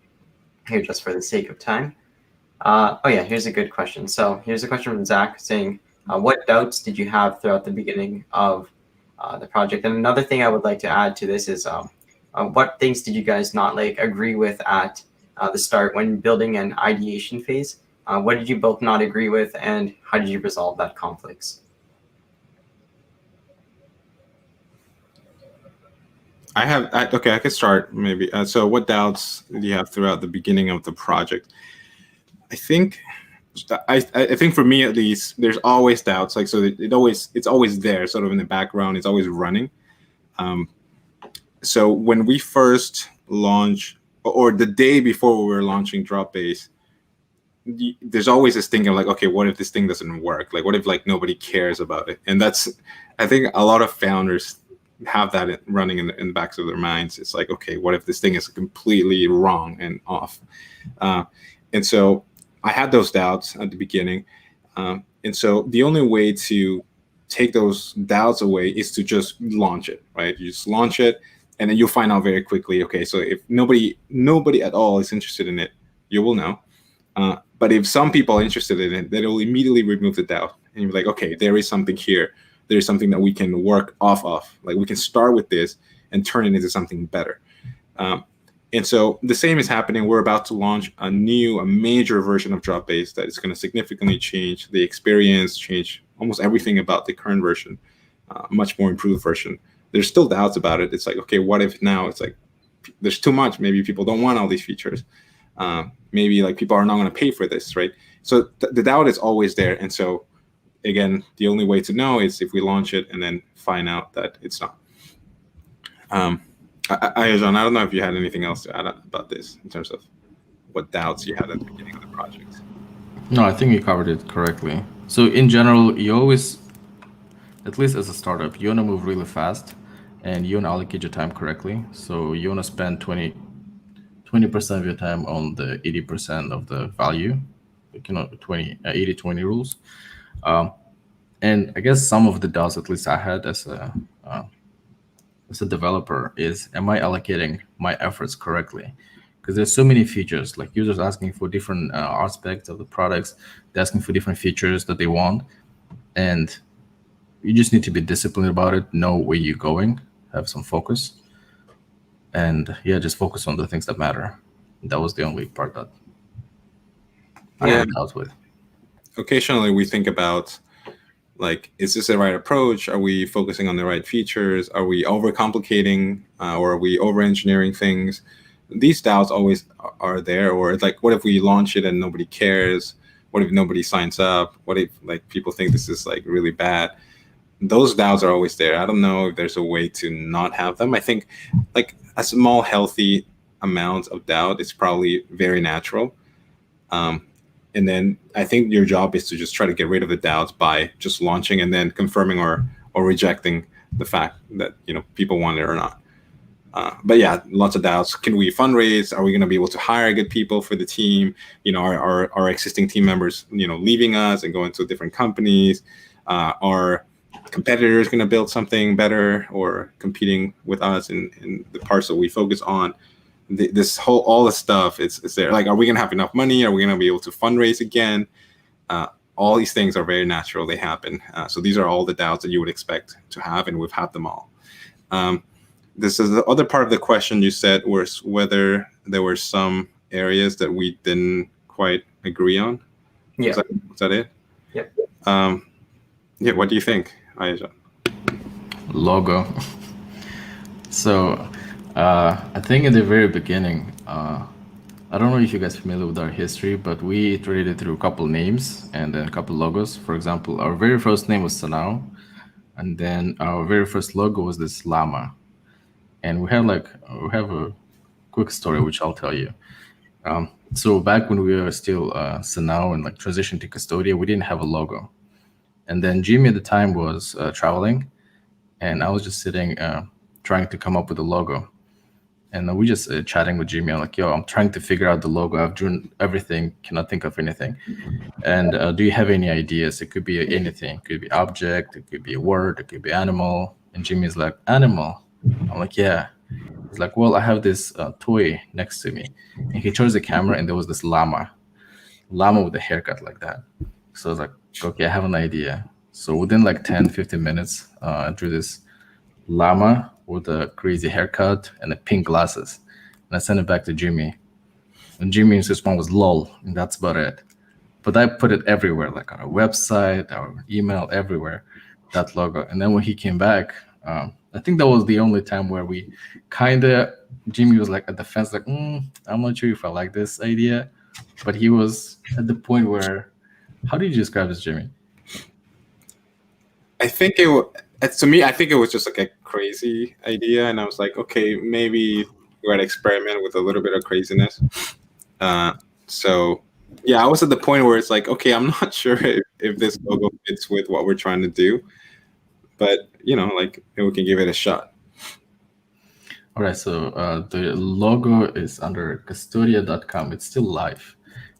here just for the sake of time. Oh yeah, here's a good question. So here's a question from Zach saying, what doubts did you have throughout the beginning of the project? And another thing I would like to add to this is what things did you guys not like agree with at the start when building an ideation phase? What did you both not agree with, and how did you resolve that conflicts? Okay, I could start maybe. So what doubts do you have throughout the beginning of the project? I think for me at least, there's always doubts. Like, so it's always there, sort of in the background. It's always running. So when we first launched, or the day before we were launching Dropbase, there's always this thinking of like, okay, what if this thing doesn't work? Like, what if like nobody cares about it? And that's, I think a lot of founders have that running in the backs of their minds. It's like, okay, what if this thing is completely wrong and off? And so I had those doubts at the beginning. And so the only way to take those doubts away is to just launch it, right? You just launch it, and then you'll find out very quickly, okay, so if nobody at all is interested in it, you will know. But if some people are interested in it, then it will immediately remove the doubt. And you're like, okay, there is something here. There's something that we can work off of. Like, we can start with this and turn it into something better. And so the same is happening. We're about to launch a major version of Dropbase that is going to significantly change the experience, change almost everything about the current version, much more improved version. There's still doubts about it. It's like, okay, what if now it's like there's too much? Maybe people don't want all these features. Maybe like people are not going to pay for this, right? So the doubt is always there. And so again, the only way to know is if we launch it and then find out that it's not. John, I don't know if you had anything else to add about this in terms of what doubts you had at the beginning of the project. No, I think you covered it correctly. So in general, you always, at least as a startup, you want to move really fast and you want to allocate your time correctly. So you want to spend 20% of your time on the 80% of the value, like, 80-20 rules. And I guess some of the doubts, at least I had as a developer, is, am I allocating my efforts correctly? Because there's so many features, like users asking for different aspects of the products, they're asking for different features that they want. And you just need to be disciplined about it, know where you're going, have some focus. And yeah, just focus on the things that matter. That was the only part that I had doubts with. Occasionally we think about, like, is this the right approach? Are we focusing on the right features? Are we overcomplicating or are we over-engineering things? These doubts always are there. Or like, what if we launch it and nobody cares? What if nobody signs up? What if like people think this is like really bad? Those doubts are always there. I don't know if there's a way to not have them. I think like a small, healthy amount of doubt is probably very natural. And then I think your job is to just try to get rid of the doubts by just launching and then confirming or rejecting the fact that people want it or not. But yeah, lots of doubts. Can we fundraise? Are we going to be able to hire good people for the team? Are our existing team members, leaving us and going to different companies? Are competitors going to build something better or competing with us in the parts that we focus on? All the stuff is there. Like, are we going to have enough money? Are we going to be able to fundraise again? All these things are very natural. They happen. So these are all the doubts that you would expect to have, and we've had them all. This is the other part of the question you said was whether there were some areas that we didn't quite agree on. Yeah. Was that it? Yep. Yeah. What do you think, Aisha? Logo. So I think in the very beginning, I don't know if you guys are familiar with our history, but we iterated it through a couple names and then a couple logos. For example, our very first name was Sanao, and then our very first logo was this llama. And we have a quick story which I'll tell you. So back when we were still Sanao and like transitioned to Custodia, we didn't have a logo. And then Jimmy at the time was traveling, and I was just sitting trying to come up with a logo. And we just chatting with Jimmy. I'm like, yo, I'm trying to figure out the logo. I've drawn everything, cannot think of anything. And do you have any ideas? It could be anything. It could be object, it could be a word, it could be animal. And Jimmy's like, animal. I'm like, yeah. He's like, well, I have this toy next to me. And he turns the camera, and there was this llama with a haircut like that. So I was like, okay, I have an idea. So within like 10, 15 minutes, I drew this llama with a crazy haircut and the pink glasses. And I sent it back to Jimmy. And Jimmy's response was lol, and that's about it. But I put it everywhere, like on our website, our email, everywhere, that logo. And then when he came back, I think that was the only time where we Jimmy was like at the fence, like, I'm not sure if I like this idea. But he was at the point where, how do you describe this, Jimmy? I think to me, I think it was just like a crazy idea. And I was like, okay, maybe we're going to experiment with a little bit of craziness. So yeah, I was at the point where it's like, okay, I'm not sure if this logo fits with what we're trying to do. But, like, maybe we can give it a shot. All right, so the logo is under custodia.com. It's still live.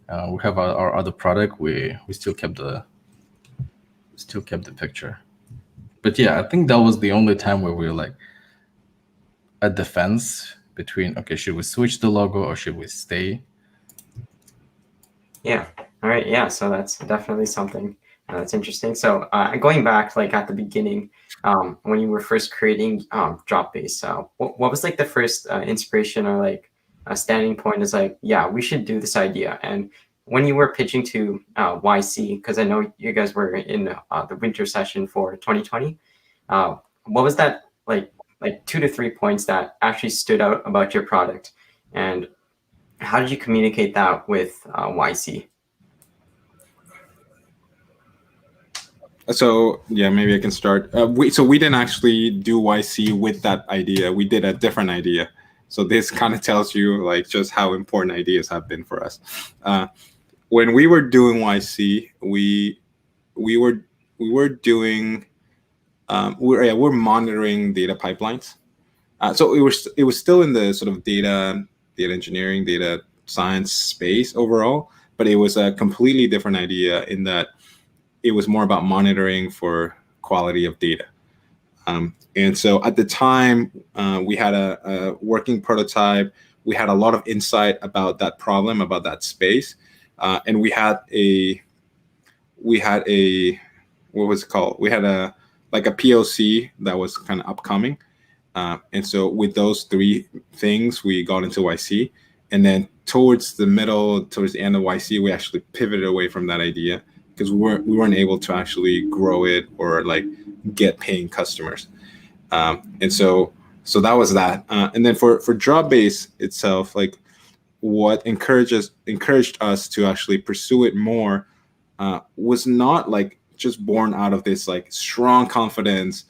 We have our other product. We still kept the picture. But yeah, I think that was the only time where we were like at the fence between, okay, should we switch the logo or should we stay? Yeah. All right. Yeah. So that's definitely something that's interesting. So going back, like at the beginning, when you were first creating Dropbase, what was like the first inspiration or like a standing point is like, yeah, we should do this idea. And when you were pitching to YC, because I know you guys were in the winter session for 2020, what was that like 2 to 3 points that actually stood out about your product? And how did you communicate that with YC? So yeah, maybe I can start. We didn't actually do YC with that idea. We did a different idea. So this kind of tells you like just how important ideas have been for us. When we were doing YC, we're monitoring data pipelines. So it was still in the sort of data engineering, data science space overall, but it was a completely different idea in that it was more about monitoring for quality of data. And so at the time, we had a working prototype. We had a lot of insight about that problem, about that space. And we had a what was it called? We had a POC that was kind of upcoming. And so with those three things, we got into YC. And then towards the end of YC, we actually pivoted away from that idea because we weren't able to actually grow it or like get paying customers. And so that was that. And then for Dropbase itself, like what encouraged us to actually pursue it more was not like just born out of this like strong confidence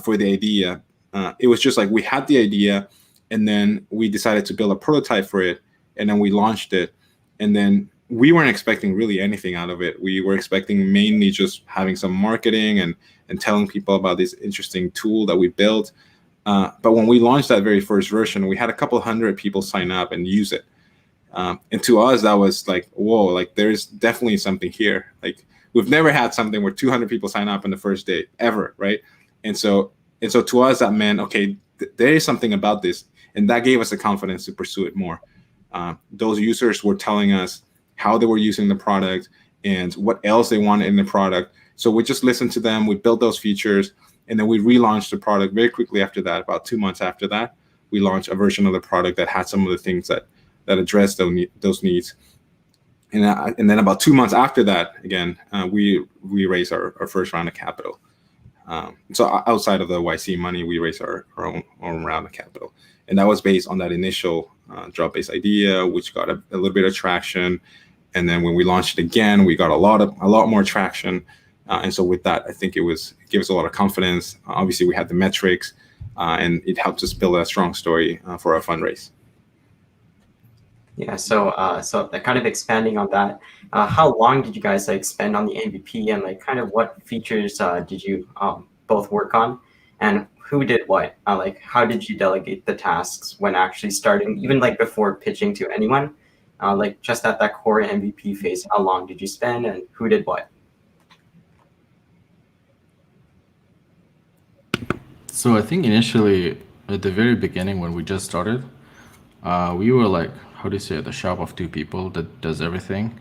for the idea. It was just like we had the idea and then we decided to build a prototype for it and then we launched it. And then we weren't expecting really anything out of it. We were expecting mainly just having some marketing and telling people about this interesting tool that we built. But when we launched that very first version, we had a couple hundred people sign up and use it. And to us, that was like, whoa, like there's definitely something here. Like we've never had something where 200 people sign up on the first day ever, right? And so to us, that meant, okay, there is something about this. And that gave us the confidence to pursue it more. Those users were telling us how they were using the product and what else they wanted in the product. So we just listened to them, we built those features, and then we relaunched the product very quickly after that. About 2 months after that, we launched a version of the product that had some of the things that addressed those needs. And then about 2 months after that, again, we raised our first round of capital. So outside of the YC money, we raised our own round of capital. And that was based on that initial Dropbase idea, which got a little bit of traction. And then when we launched it again, we got a lot more traction. And so with that, I think it gave us a lot of confidence. Obviously, we had the metrics, and it helped us build a strong story for our fundraise. Yeah, so kind of expanding on that, how long did you guys like spend on the MVP, and like kind of what features did you both work on, and who did what? Like how did you delegate the tasks when actually starting, even like before pitching to anyone? Like just at that core MVP phase, how long did you spend, and who did what? So I think initially at the very beginning when we just started, we were like, how do you say it, the shop of two people that does everything.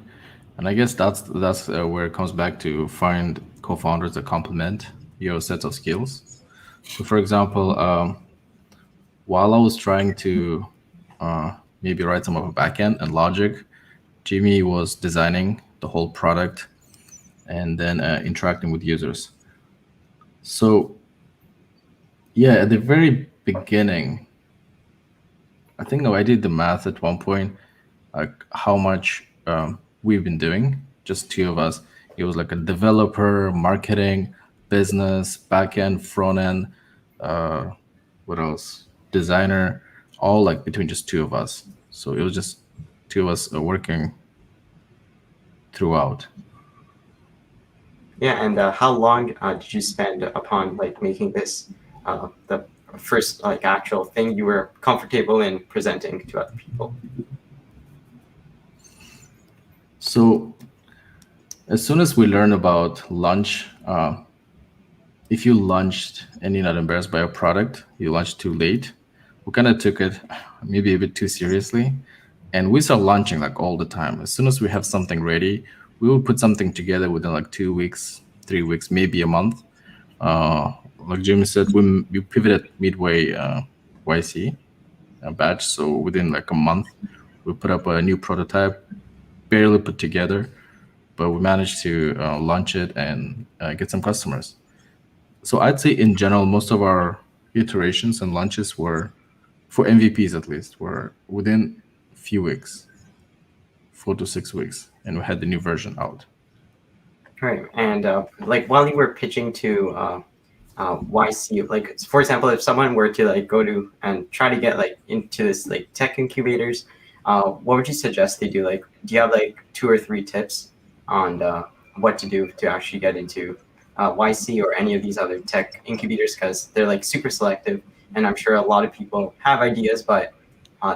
And I guess that's where it comes back to find co-founders that complement your sets of skills. So for example, while I was trying to maybe write some of a backend and logic, Jimmy was designing the whole product and then interacting with users. So yeah, at the very beginning, I think I did the math at one point, like how much we've been doing, just two of us. It was like a developer, marketing, business, backend, front end, what else? Designer, all like between just two of us. So it was just two of us working throughout. Yeah, and how long did you spend upon like making this the first like actual thing you were comfortable in presenting to other people? So as soon as we learned about launch, if you launched and you're not embarrassed by a product, you launched too late, we kind of took it maybe a bit too seriously. And we start launching like all the time. As soon as we have something ready, we will put something together within like 2 weeks, 3 weeks, maybe a month. Like Jimmy said, we pivoted midway YC batch. So within like a month, we put up a new prototype, barely put together, but we managed to launch it and get some customers. So I'd say in general, most of our iterations and launches were, for MVPs at least, were within a few weeks, 4 to 6 weeks, and we had the new version out. Right, and like while you were pitching to YC, like for example, if someone were to like go to and try to get like into this like tech incubators, what would you suggest they do? Like, do you have like 2 or 3 tips on what to do to actually get into YC or any of these other tech incubators? Because they're like super selective, and I'm sure a lot of people have ideas, but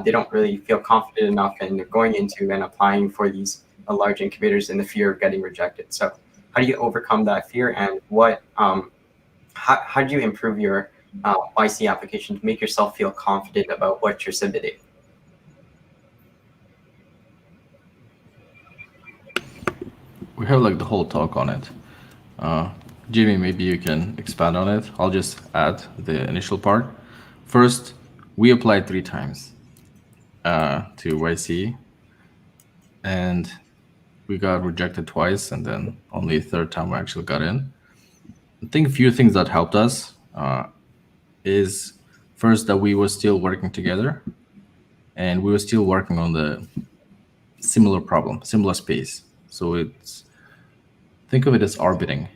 they don't really feel confident enough in going into and applying for these large incubators in the fear of getting rejected. So how do you overcome that fear, and what how do you improve your YC application to make yourself feel confident about what you're submitting? We have like the whole talk on it. Jimmy, maybe you can expand on it. I'll just add the initial part. First, we applied 3 times to YC, and we got rejected twice, and then only a third time we actually got in. I think a few things that helped us is first that we were still working together, and we were still working on the similar problem, similar space. So think of it as orbiting.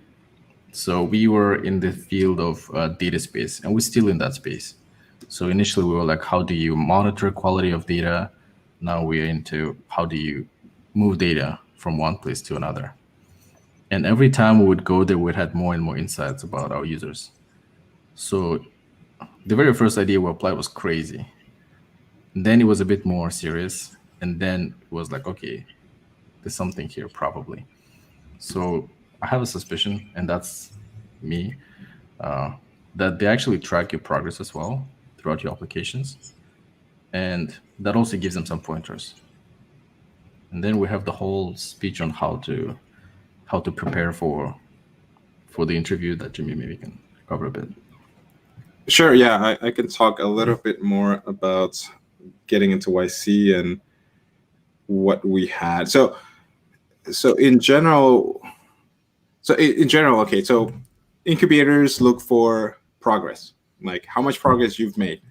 So we were in the field of data space, and we're still in that space. So initially we were like, how do you monitor quality of data? Now we're into how do you move data from one place to another. And every time we would go there, we'd have more and more insights about our users. So the very first idea we applied was crazy. And then it was a bit more serious, and then it was like, okay, there's something here probably. So I have a suspicion, and that's me, that they actually track your progress as well throughout your applications, and that also gives them some pointers. And then we have the whole speech on how to prepare for the interview that Jimmy maybe can cover a bit. Sure. Yeah, I can talk a little bit more about getting into YC and what we had. So in general, okay. So incubators look for progress, like how much progress you've made.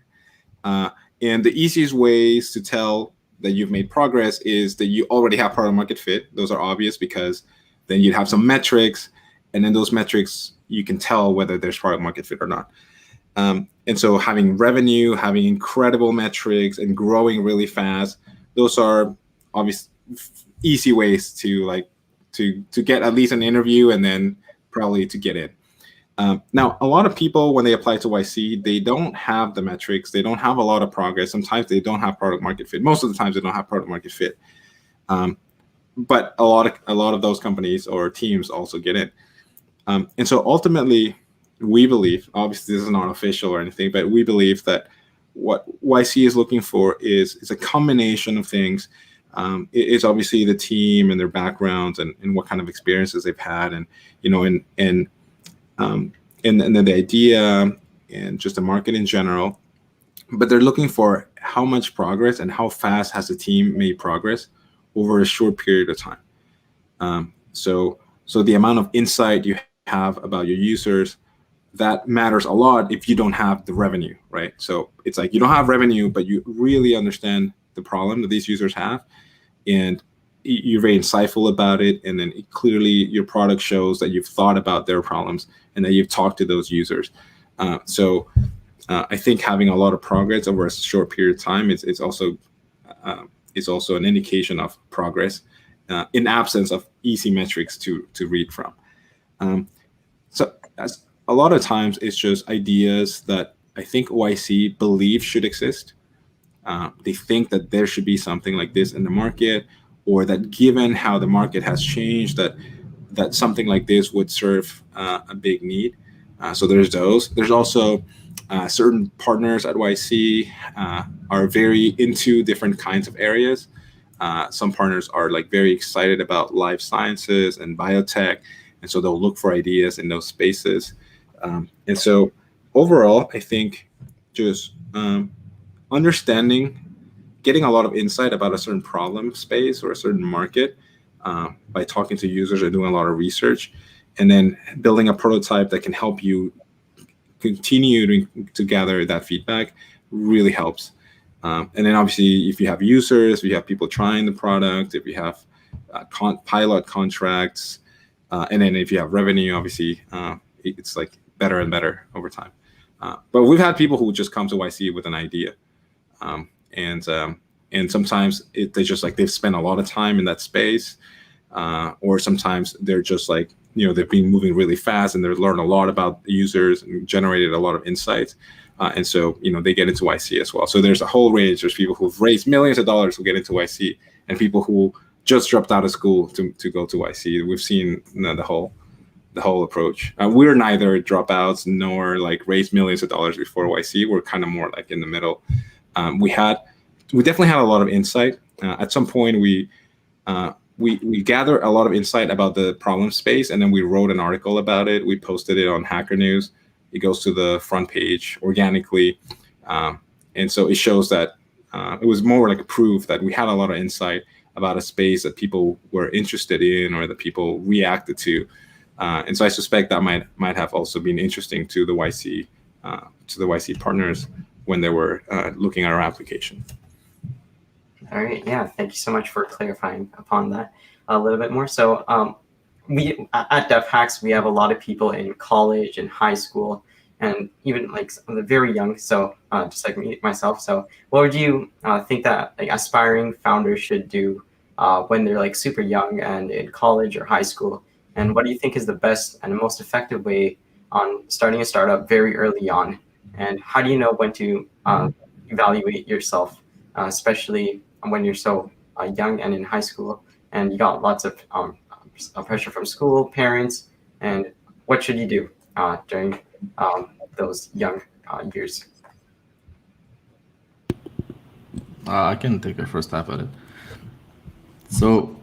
And the easiest ways to tell that you've made progress is that you already have product market fit. Those are obvious because then you'd have some metrics, and then those metrics you can tell whether there's product market fit or not. And so having revenue, having incredible metrics, and growing really fast, those are obvious easy ways to get at least an interview and then probably to get in. Now, a lot of people, when they apply to YC, they don't have the metrics. They don't have a lot of progress. Sometimes they don't have product market fit. Most of the times they don't have product market fit. But a lot of those companies or teams also get in. And so ultimately, we believe, obviously this is not official or anything, but we believe that what YC is looking for is a combination of things. It's obviously the team and their backgrounds and what kind of experiences they've had, and and then the idea and just the market in general. But they're looking for how much progress and how fast has the team made progress over a short period of time. So the amount of insight you have about your users, that matters a lot if you don't have the revenue, right? So it's like you don't have revenue, but you really understand the problem that these users have, and you're very insightful about it, and then clearly your product shows that you've thought about their problems and that you've talked to those users. So I think having a lot of progress over a short period of time is also an indication of progress in absence of easy metrics to read from. So as a lot of times it's just ideas that I think YC believes should exist. They think that there should be something like this in the market, or that given how the market has changed, that something like this would serve a big need. So there's those. There's also certain partners at YC are very into different kinds of areas. Some partners are like very excited about life sciences and biotech, and so they'll look for ideas in those spaces. And so overall, I think just understanding, getting a lot of insight about a certain problem space or a certain market by talking to users and doing a lot of research, and then building a prototype that can help you continue to gather that feedback really helps. And then obviously, if you have users, if you have people trying the product, if you have pilot contracts, and then if you have revenue, obviously, it's like better and better over time. But we've had people who just come to YC with an idea. And sometimes they just like they've spent a lot of time in that space, or sometimes they're just like, they've been moving really fast and they've learned a lot about the users and generated a lot of insights. And so, they get into YC as well. So there's a whole range. There's people who've raised millions of dollars who get into YC, and people who just dropped out of school to go to YC. We've seen the whole approach. We're neither dropouts nor like raised millions of dollars before YC. We're kind of more like in the middle. We definitely had a lot of insight. At some point, we gathered a lot of insight about the problem space, and then we wrote an article about it. We posted it on Hacker News. It goes to the front page organically, and so it shows that it was more like a proof that we had a lot of insight about a space that people were interested in or that people reacted to, and so I suspect that might have also been interesting to the YC partners when they were looking at our application. All right. Yeah. Thank you so much for clarifying upon that a little bit more. So we at DevHacks, we have a lot of people in college and high school, and even like very young. So just like myself. So what would you think that like aspiring founders should do when they're like super young and in college or high school? And what do you think is the best and most effective way on starting a startup very early on And how do you know when to evaluate yourself, especially when you're so young and in high school, and you got lots of pressure from school, parents, and what should you do during those young years? I can take a first stab at it. So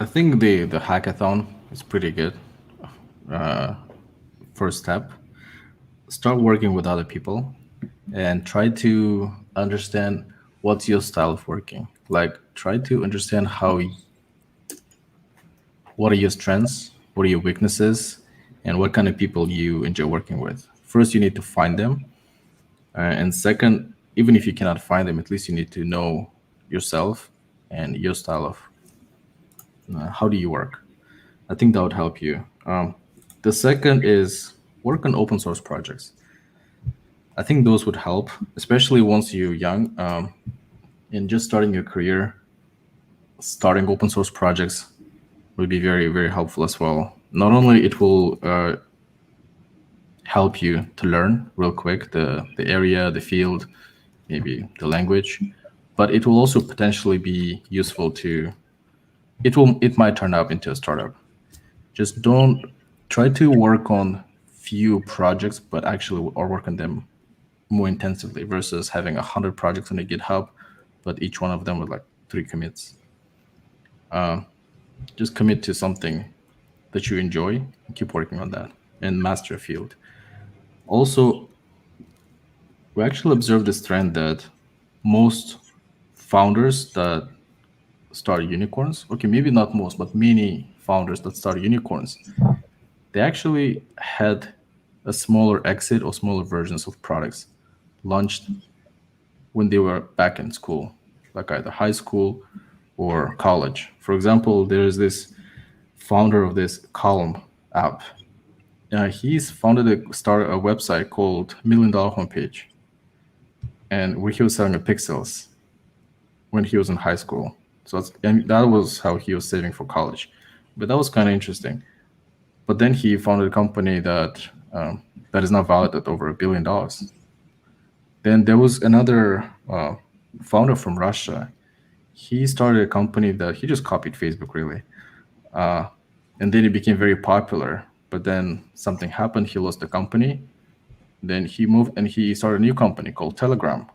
I think the hackathon is pretty good. First step, start working with other people and try to understand what's your style of working. Like try to understand what are your strengths, what are your weaknesses, and what kind of people you enjoy working with. First, you need to find them. And second, even if you cannot find them, at least you need to know yourself and your style of how do you work. I think that would help you. The second is work on open source projects. I think those would help, especially once you're young and just starting your career. Starting open source projects would be very, very helpful as well. Not only it will help you to learn real quick the area, the field, maybe the language, but it will also potentially be useful to it might turn up into a startup. Just don't try to work on few projects, but actually or work on them more intensively versus having 100 projects on a GitHub, but each one of them with like 3 commits. Just commit to something that you enjoy and keep working on that and master a field. Also, we actually observed this trend that most founders that start unicorns, okay, maybe not most, but many founders that start unicorns, they actually had a smaller exit or smaller versions of products launched when they were back in school, like either high school or college. For example, there's this founder of this Calm app. He's started a website called $1 Million Homepage, and where he was selling pixels when he was in high school. And that was how he was saving for college. But that was kind of interesting. But then he founded a company that is now valued at over $1 billion. Then there was another founder from Russia. He started a company that he just copied Facebook, really. And then it became very popular. But then something happened. He lost the company. Then he moved and he started a new company called Telegram.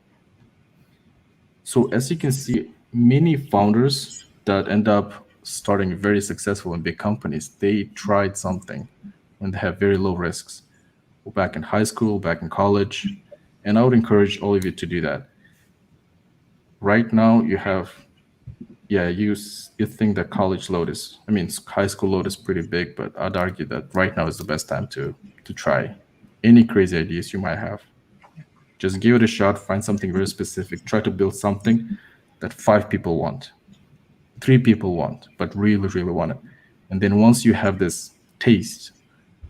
So as you can see, many founders that end up starting very successful in big companies, they tried something when they have very low risks. Back in high school, back in college. And I would encourage all of you to do that. Right now, you have, you think that college load high school load is pretty big, but I'd argue that right now is the best time to try any crazy ideas you might have. Just give it a shot, find something very specific, try to build something that 5 people want, 3 people want, but really, really want it. And then once you have this taste,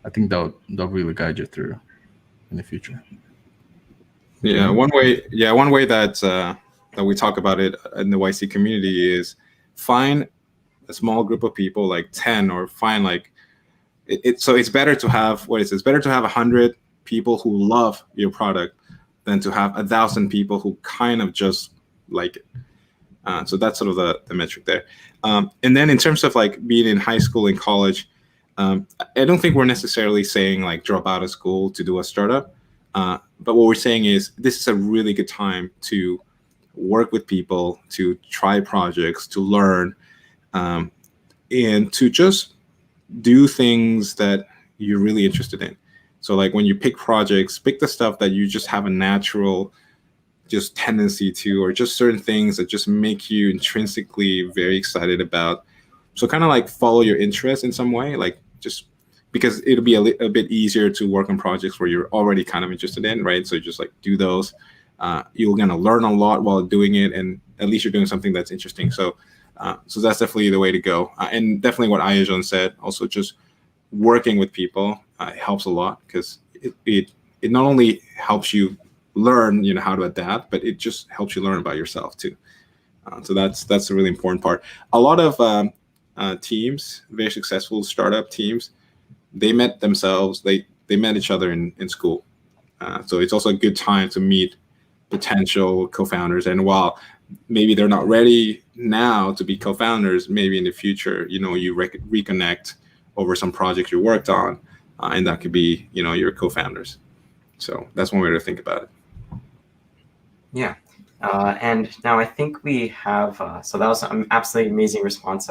I think that'll really guide you through in the future. Yeah, one way that we talk about it in the YC community is find a small group of people, like 10, or find like so it's better to have it's better to have 100 people who love your product than to have 1,000 people who kind of just like it. So that's sort of the metric there. And then in terms of like being in high school and college, I don't think we're necessarily saying like drop out of school to do a startup. But what we're saying is this is a really good time to work with people, to try projects, to learn, and to just do things that you're really interested in. So like when you pick projects, pick the stuff that you just have a natural just tendency to, or just certain things that just make you intrinsically very excited about. So kind of like follow your interest in some way, like just because it'll be a bit easier to work on projects where you're already kind of interested in, right? So just like do those. You're gonna learn a lot while doing it, and at least you're doing something that's interesting. So that's definitely the way to go. And definitely what Ayajon said, also just working with people helps a lot, because it not only helps you learn, how to adapt, but it just helps you learn about yourself too. So that's a really important part. A lot of teams, very successful startup teams, they met themselves. They met each other in school. So it's also a good time to meet potential co-founders. And while maybe they're not ready now to be co-founders, maybe in the future, you reconnect over some projects you worked on, and that could be, your co-founders. So that's one way to think about it. Yeah. And now I think we have, so that was an absolutely amazing response.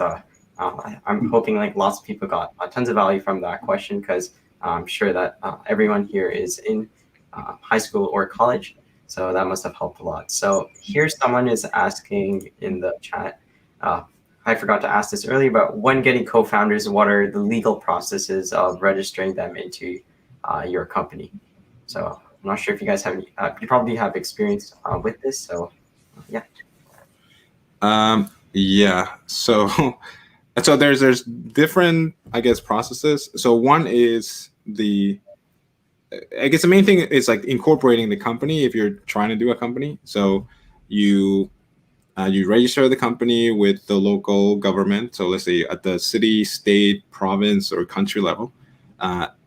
I'm hoping like lots of people got tons of value from that question, because I'm sure that everyone here is in high school or college. So that must have helped a lot. So here someone is asking in the chat, I forgot to ask this earlier, but when getting co-founders, what are the legal processes of registering them into your company? So I'm not sure if you guys have any, you probably have experience with this. So yeah. Yeah. So there's different, I guess, processes. So one is I guess the main thing is like incorporating the company if you're trying to do a company. So you register the company with the local government. So let's say at the city, state, province, or country level.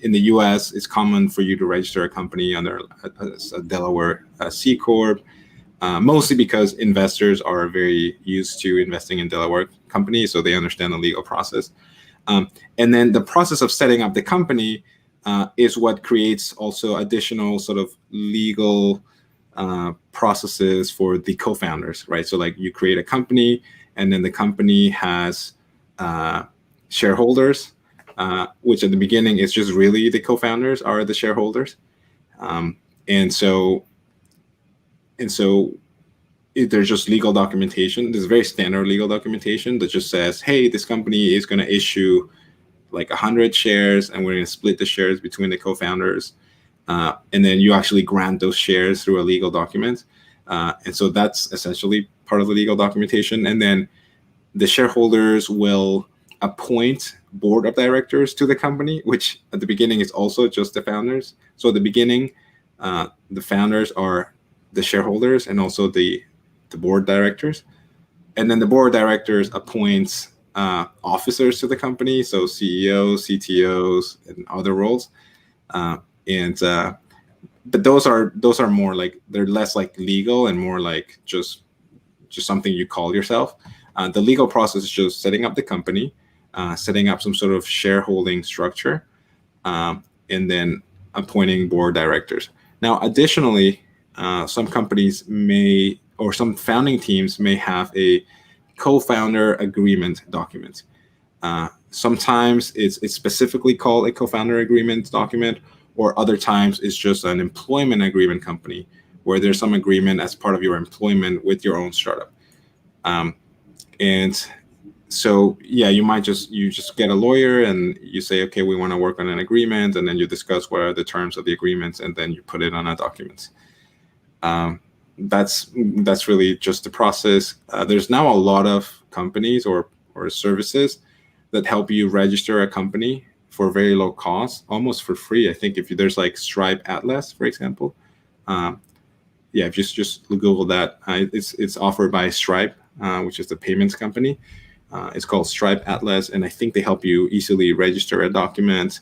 In the US, it's common for you to register a company under a Delaware C Corp, mostly because investors are very used to investing in Delaware companies, so they understand the legal process. And then the process of setting up the company is what creates also additional sort of legal processes for the co-founders, right? So like you create a company, and then the company has shareholders, which at the beginning is just really the co-founders are the shareholders. And so there's just legal documentation. There's very standard legal documentation that just says, hey, this company is going to issue like 100 shares, and we're going to split the shares between the co-founders. And then you actually grant those shares through a legal document. And so that's essentially part of the legal documentation. And then the shareholders will appoint board of directors to the company, which at the beginning is also just the founders. So at the beginning, the founders are the shareholders and also the board directors. And then the board of directors appoints officers to the company, so CEOs, CTOs, and other roles. But those are more like, they're less like legal and more like just something you call yourself. The legal process is just setting up the company, setting up some sort of shareholding structure, and then appointing board directors. Now, additionally, some companies or some founding teams may have a co-founder agreement document. Sometimes it's specifically called a co-founder agreement document, or other times it's just an employment agreement company where there's some agreement as part of your employment with your own startup. And so, yeah, you just get a lawyer and you say, okay, we want to work on an agreement, and then you discuss what are the terms of the agreements, and then you put it on a document. That's really just the process. There's now a lot of companies or services that help you register a company for very low cost, almost for free. I think if there's like Stripe Atlas, for example. Yeah, if you just Google that, it's offered by Stripe, which is the payments company. It's called Stripe Atlas, and I think they help you easily register a document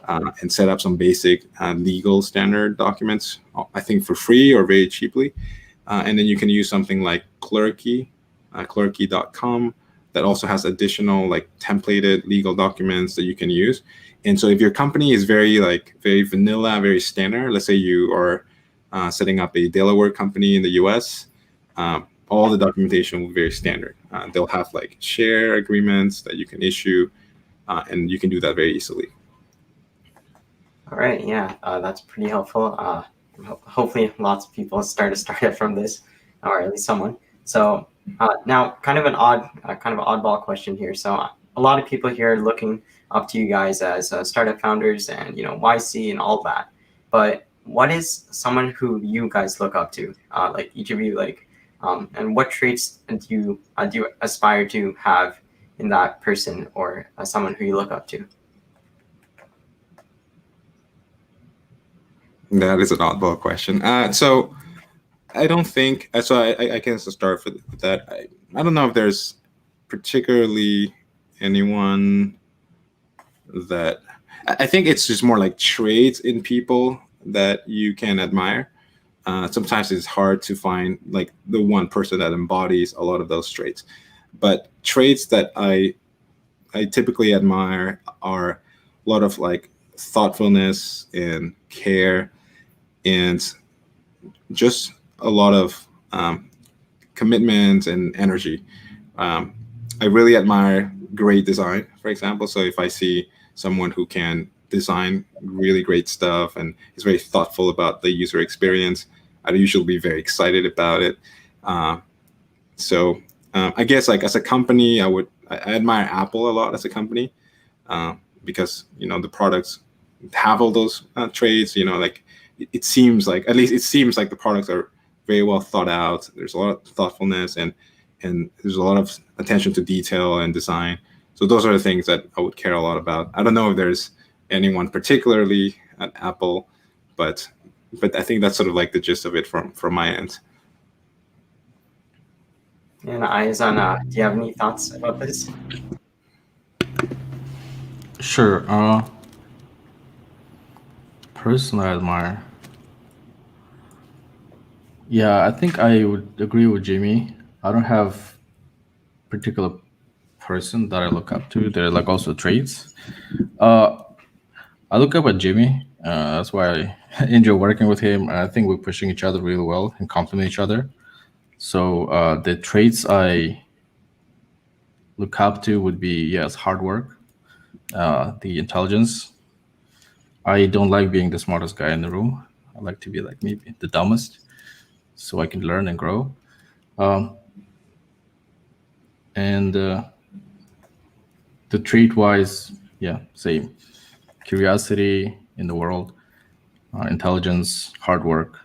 and set up some basic legal standard documents, I think for free or very cheaply. And then you can use something like Clerky, clerky.com, that also has additional like templated legal documents that you can use. And so if your company is very vanilla, very standard, let's say you are setting up a Delaware company in the US, all the documentation will be very standard. They'll have like share agreements that you can issue, and you can do that very easily. All right, yeah, that's pretty helpful. Hopefully lots of people start it from this, or at least someone. So now kind of an oddball question here. So a lot of people here are looking up to you guys as startup founders and YC and all that. But what is someone who you guys look up to? Like each of you, and what traits do you aspire to have in that person, or someone who you look up to? That is an oddball question. So I don't think so. I can start with that. I don't know if there's particularly anyone that I think it's just more like traits in people that you can admire. Sometimes it's hard to find like the one person that embodies a lot of those traits. But traits that I typically admire are a lot of like thoughtfulness and care, and just a lot of commitment and energy. I really admire great design, for example. So if I see someone who can design really great stuff and is very thoughtful about the user experience, I'd usually be very excited about it. I guess like as a company, I admire Apple a lot as a company, because the products have all those traits. Like it seems like, at least it seems like the products are very well thought out. There's a lot of thoughtfulness and there's a lot of attention to detail and design. So those are the things that I would care a lot about. I don't know if there's anyone particularly at Apple, but I think that's sort of like the gist of it from my end. And Ayazan, do you have any thoughts about this? Sure. Person I admire. Yeah, I think I would agree with Jimmy. I don't have particular person that I look up to. They're like also traits. I look up at Jimmy. That's why I enjoy working with him. And I think we're pushing each other really well and complement each other. So the traits I look up to would be, yes, hard work, the intelligence. I don't like being the smartest guy in the room. I like to be like maybe the dumbest, so I can learn and grow. And the trait-wise, yeah, same. Curiosity in the world, intelligence, hard work.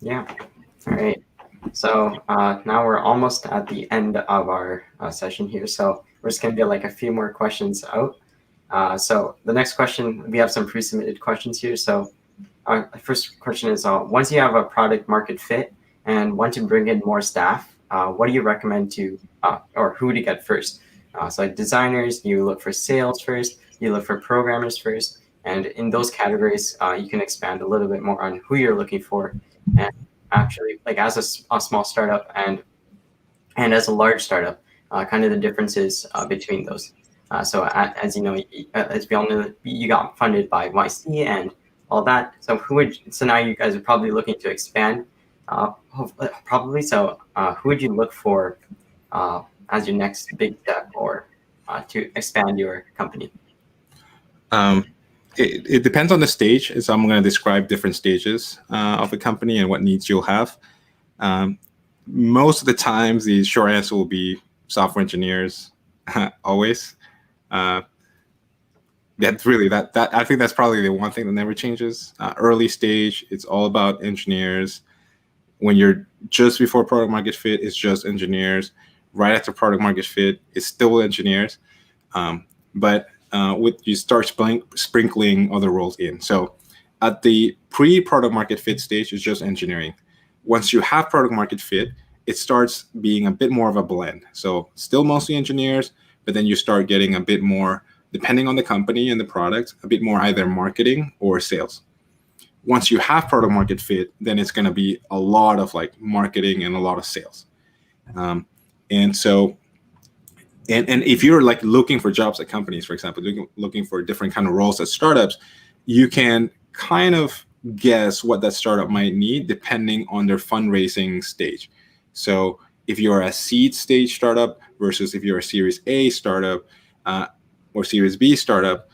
Yeah. All right. So now we're almost at the end of our session here. So we're just going to get like a few more questions out. So the next question, we have some pre-submitted questions here. So our first question is, once you have a product market fit and want to bring in more staff, what do you recommend to, or who to get first? So like designers, you look for sales first, you look for programmers first, and in those categories, you can expand a little bit more on who you're looking for. And actually, like as a small startup and as a large startup, kind of the differences between those. So as you know, as we all know, you got funded by YC and all that. So so now you guys are probably looking to expand, probably. So who would you look for as your next big step or to expand your company? It depends on the stage. So I'm going to describe different stages of a company and what needs you'll have. Most of the times, the short answer will be software engineers, always. That's really that. I think that's probably the one thing that never changes. Early stage, it's all about engineers. When you're just before product market fit, it's just engineers. Right after product market fit, it's still engineers. But you start sprinkling other roles in. So at the pre-product market fit stage, it's just engineering. Once you have product market fit, it starts being a bit more of a blend. So still mostly engineers, but then you start getting a bit more, depending on the company and the product, a bit more either marketing or sales. Once you have product market fit, then it's going to be a lot of like marketing and a lot of sales. And if you're like looking for jobs at companies, for example, looking for different kind of roles at startups, you can kind of guess what that startup might need depending on their fundraising stage. So if you're a seed stage startup versus if you're a Series A startup or Series B startup,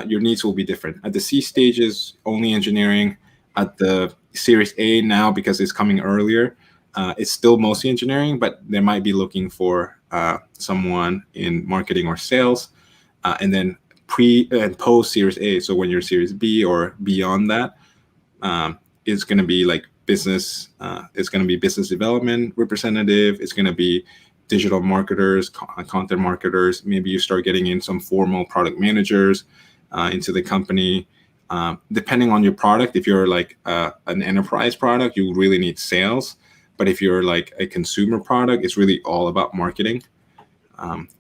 your needs will be different. At the C stages, only engineering. At the Series A now, because it's coming earlier, it's still mostly engineering, but they might be looking for someone in marketing or sales. And then pre and post Series A, so when you're Series B or beyond that, it's going to be like business. It's going to be business development representative. It's going to be digital marketers, content marketers. Maybe you start getting in some formal product managers into the company. Depending on your product, if you're like an enterprise product, you really need sales. But if you're like a consumer product, it's really all about marketing.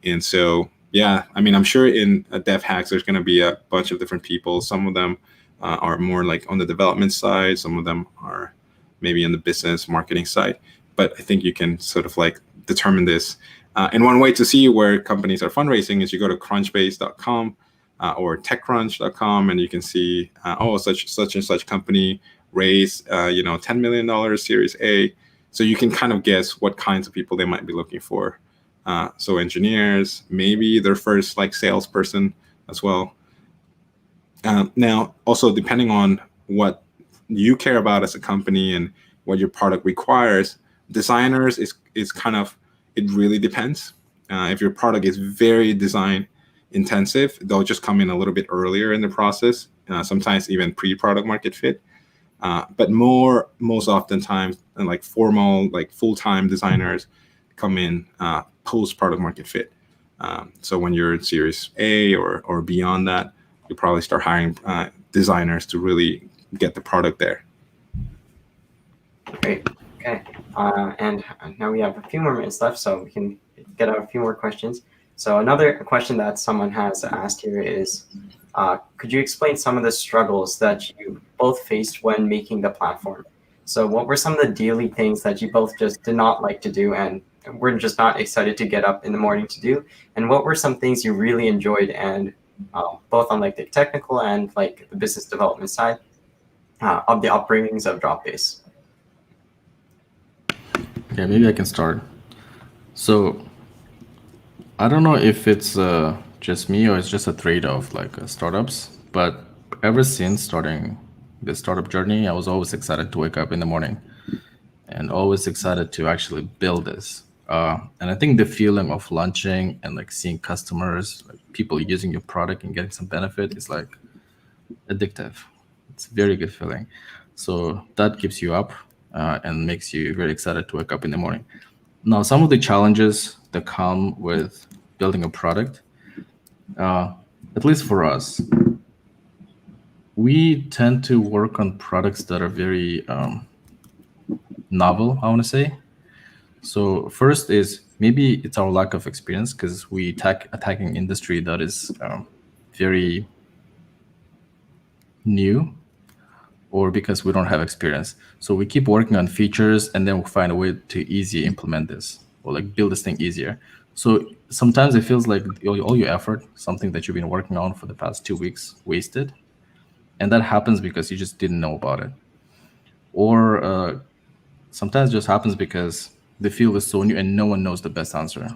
And so, yeah, I mean, I'm sure in Dev Hacks, there's going to be a bunch of different people. Some of them are more like on the development side. Some of them are maybe on the business marketing side. But I think you can sort of like determine this. And one way to see where companies are fundraising is you go to crunchbase.com or techcrunch.com, and you can see, such and such company raised, $10 million Series A. So you can kind of guess what kinds of people they might be looking for. So engineers, maybe their first like salesperson as well. Now, also depending on what you care about as a company and what your product requires, designers is kind of, it really depends. If your product is very design intensive, they'll just come in a little bit earlier in the process, sometimes even pre-product market fit. But most oftentimes, like formal, like full-time designers come in post-product market fit. So when you're in Series A or beyond that, you probably start hiring designers to really get the product there. Great. Okay. And now we have a few more minutes left, so we can get out a few more questions. So another question that someone has asked here is, could you explain some of the struggles that you both faced when making the platform? So what were some of the daily things that you both just did not like to do and were just not excited to get up in the morning to do? And what were some things you really enjoyed, and both on like the technical and like the business development side of the upbringings of Dropbase? Okay, maybe I can start. So I don't know if it's just me or it's just a trait of like startups, but ever since starting the startup journey, I was always excited to wake up in the morning and always excited to actually build this. And I think the feeling of launching and like seeing customers, like people using your product and getting some benefit is like addictive. It's a very good feeling. So that keeps you up and makes you very excited to wake up in the morning. Now, some of the challenges that come with building a product, at least for us, we tend to work on products that are very novel, I want to say. So first is maybe it's our lack of experience, because we attacking industry that is very new, or because we don't have experience. So we keep working on features and then we'll find a way to easy implement this or like build this thing easier. So sometimes it feels like all your effort, something that you've been working on for the past 2 weeks, wasted. And that happens because you just didn't know about it. Or sometimes it just happens because the field is so new and no one knows the best answer.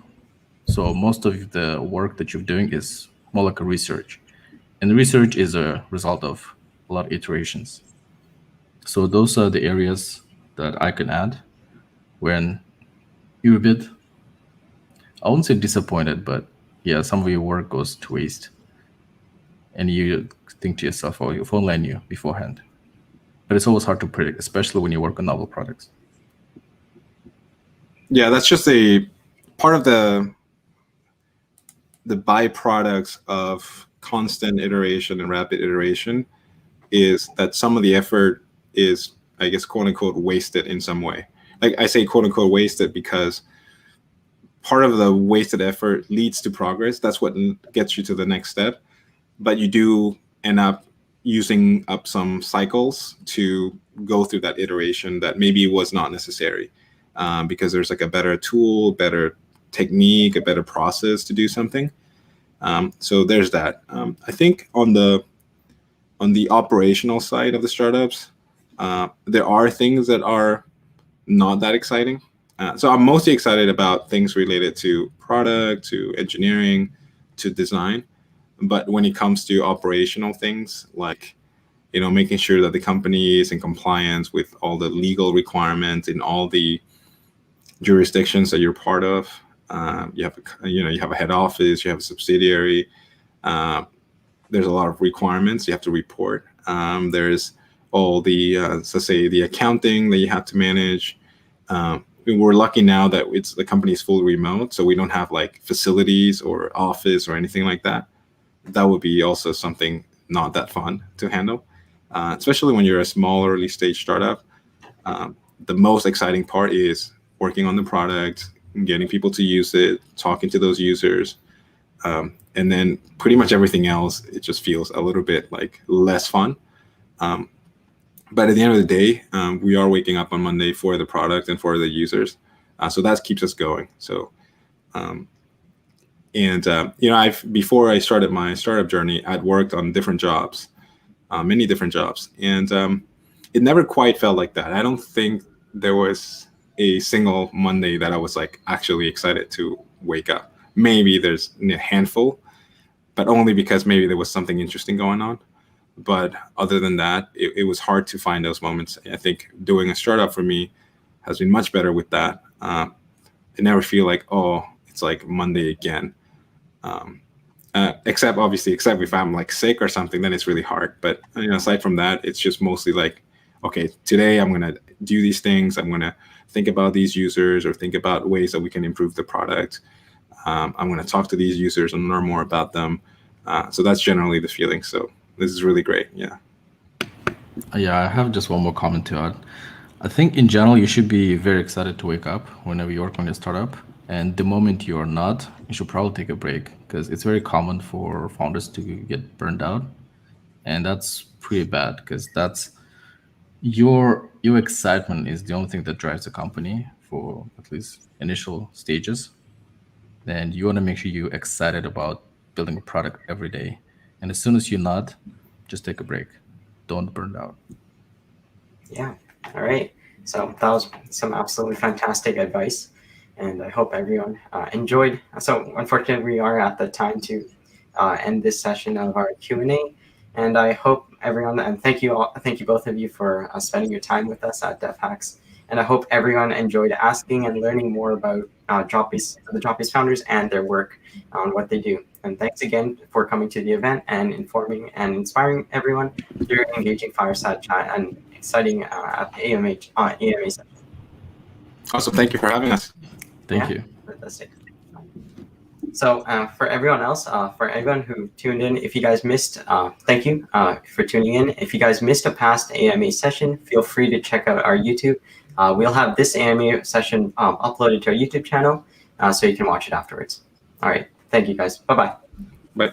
So most of the work that you're doing is more like a research. And the research is a result of a lot of iterations. So those are the areas that I can add when you're a bit, I won't say disappointed, but yeah, some of your work goes to waste. And you think to yourself, oh, if only I knew beforehand. But it's always hard to predict, especially when you work on novel products. Yeah, that's just a part of the byproducts of constant iteration and rapid iteration is that some of the effort is, I guess, quote unquote, wasted in some way. Like I say, quote unquote, wasted because part of the wasted effort leads to progress. That's what gets you to the next step. But you do end up using up some cycles to go through that iteration that maybe was not necessary because there's like a better tool, better technique, a better process to do something. So there's that. I think on the operational side of the startups, there are things that are not that exciting. So I'm mostly excited about things related to product, to engineering, to design. But when it comes to operational things, like, making sure that the company is in compliance with all the legal requirements in all the jurisdictions that you're part of, you have a head office, you have a subsidiary. There's a lot of requirements you have to report. There's all the, let's say, the accounting that you have to manage. We're lucky now that the company is fully remote, so we don't have like facilities or office or anything like that. That would be also something not that fun to handle, especially when you're a small early stage startup. The most exciting part is working on the product, getting people to use it, talking to those users, and then pretty much everything else, it just feels a little bit like less fun. But at the end of the day, we are waking up on Monday for the product and for the users. So that keeps us going. So, before I started my startup journey, I'd worked on different jobs, many different jobs. And it never quite felt like that. I don't think there was a single Monday that I was like actually excited to wake up. Maybe there's a handful, but only because maybe there was something interesting going on. But other than that, it was hard to find those moments. I think doing a startup for me has been much better with that. I never feel like, oh, it's like Monday again. Except if I'm like sick or something, then it's really hard. But aside from that, it's just mostly like, okay, today I'm gonna do these things. I'm gonna think about these users or think about ways that we can improve the product. I'm gonna talk to these users and learn more about them. So that's generally the feeling. So this is really great. Yeah. Yeah, I have just one more comment to add. I think in general, you should be very excited to wake up whenever you work on your startup. And the moment you're not, you should probably take a break, because it's very common for founders to get burned out. And that's pretty bad, because that's your excitement is the only thing that drives the company for at least initial stages. And you want to make sure you're excited about building a product every day. And as soon as you're not, just take a break. Don't burn out. Yeah. All right. So that was some absolutely fantastic advice, and I hope everyone enjoyed. So unfortunately, we are at the time to end this session of our Q&A, and I hope everyone, and thank you both of you for spending your time with us at DevHacks. And I hope everyone enjoyed asking and learning more about Dropbase, the Dropbase founders and their work on what they do. And thanks again for coming to the event and informing and inspiring everyone through your engaging fireside chat and exciting AMA session. Also, thank you for having us. Thank you. Fantastic. So for everyone else, for everyone who tuned in, if you guys missed, thank you for tuning in. If you guys missed a past AMA session, feel free to check out our YouTube. We'll have this AMA session uploaded to our YouTube channel, so you can watch it afterwards. All right. Thank you, guys. Bye-bye. Bye.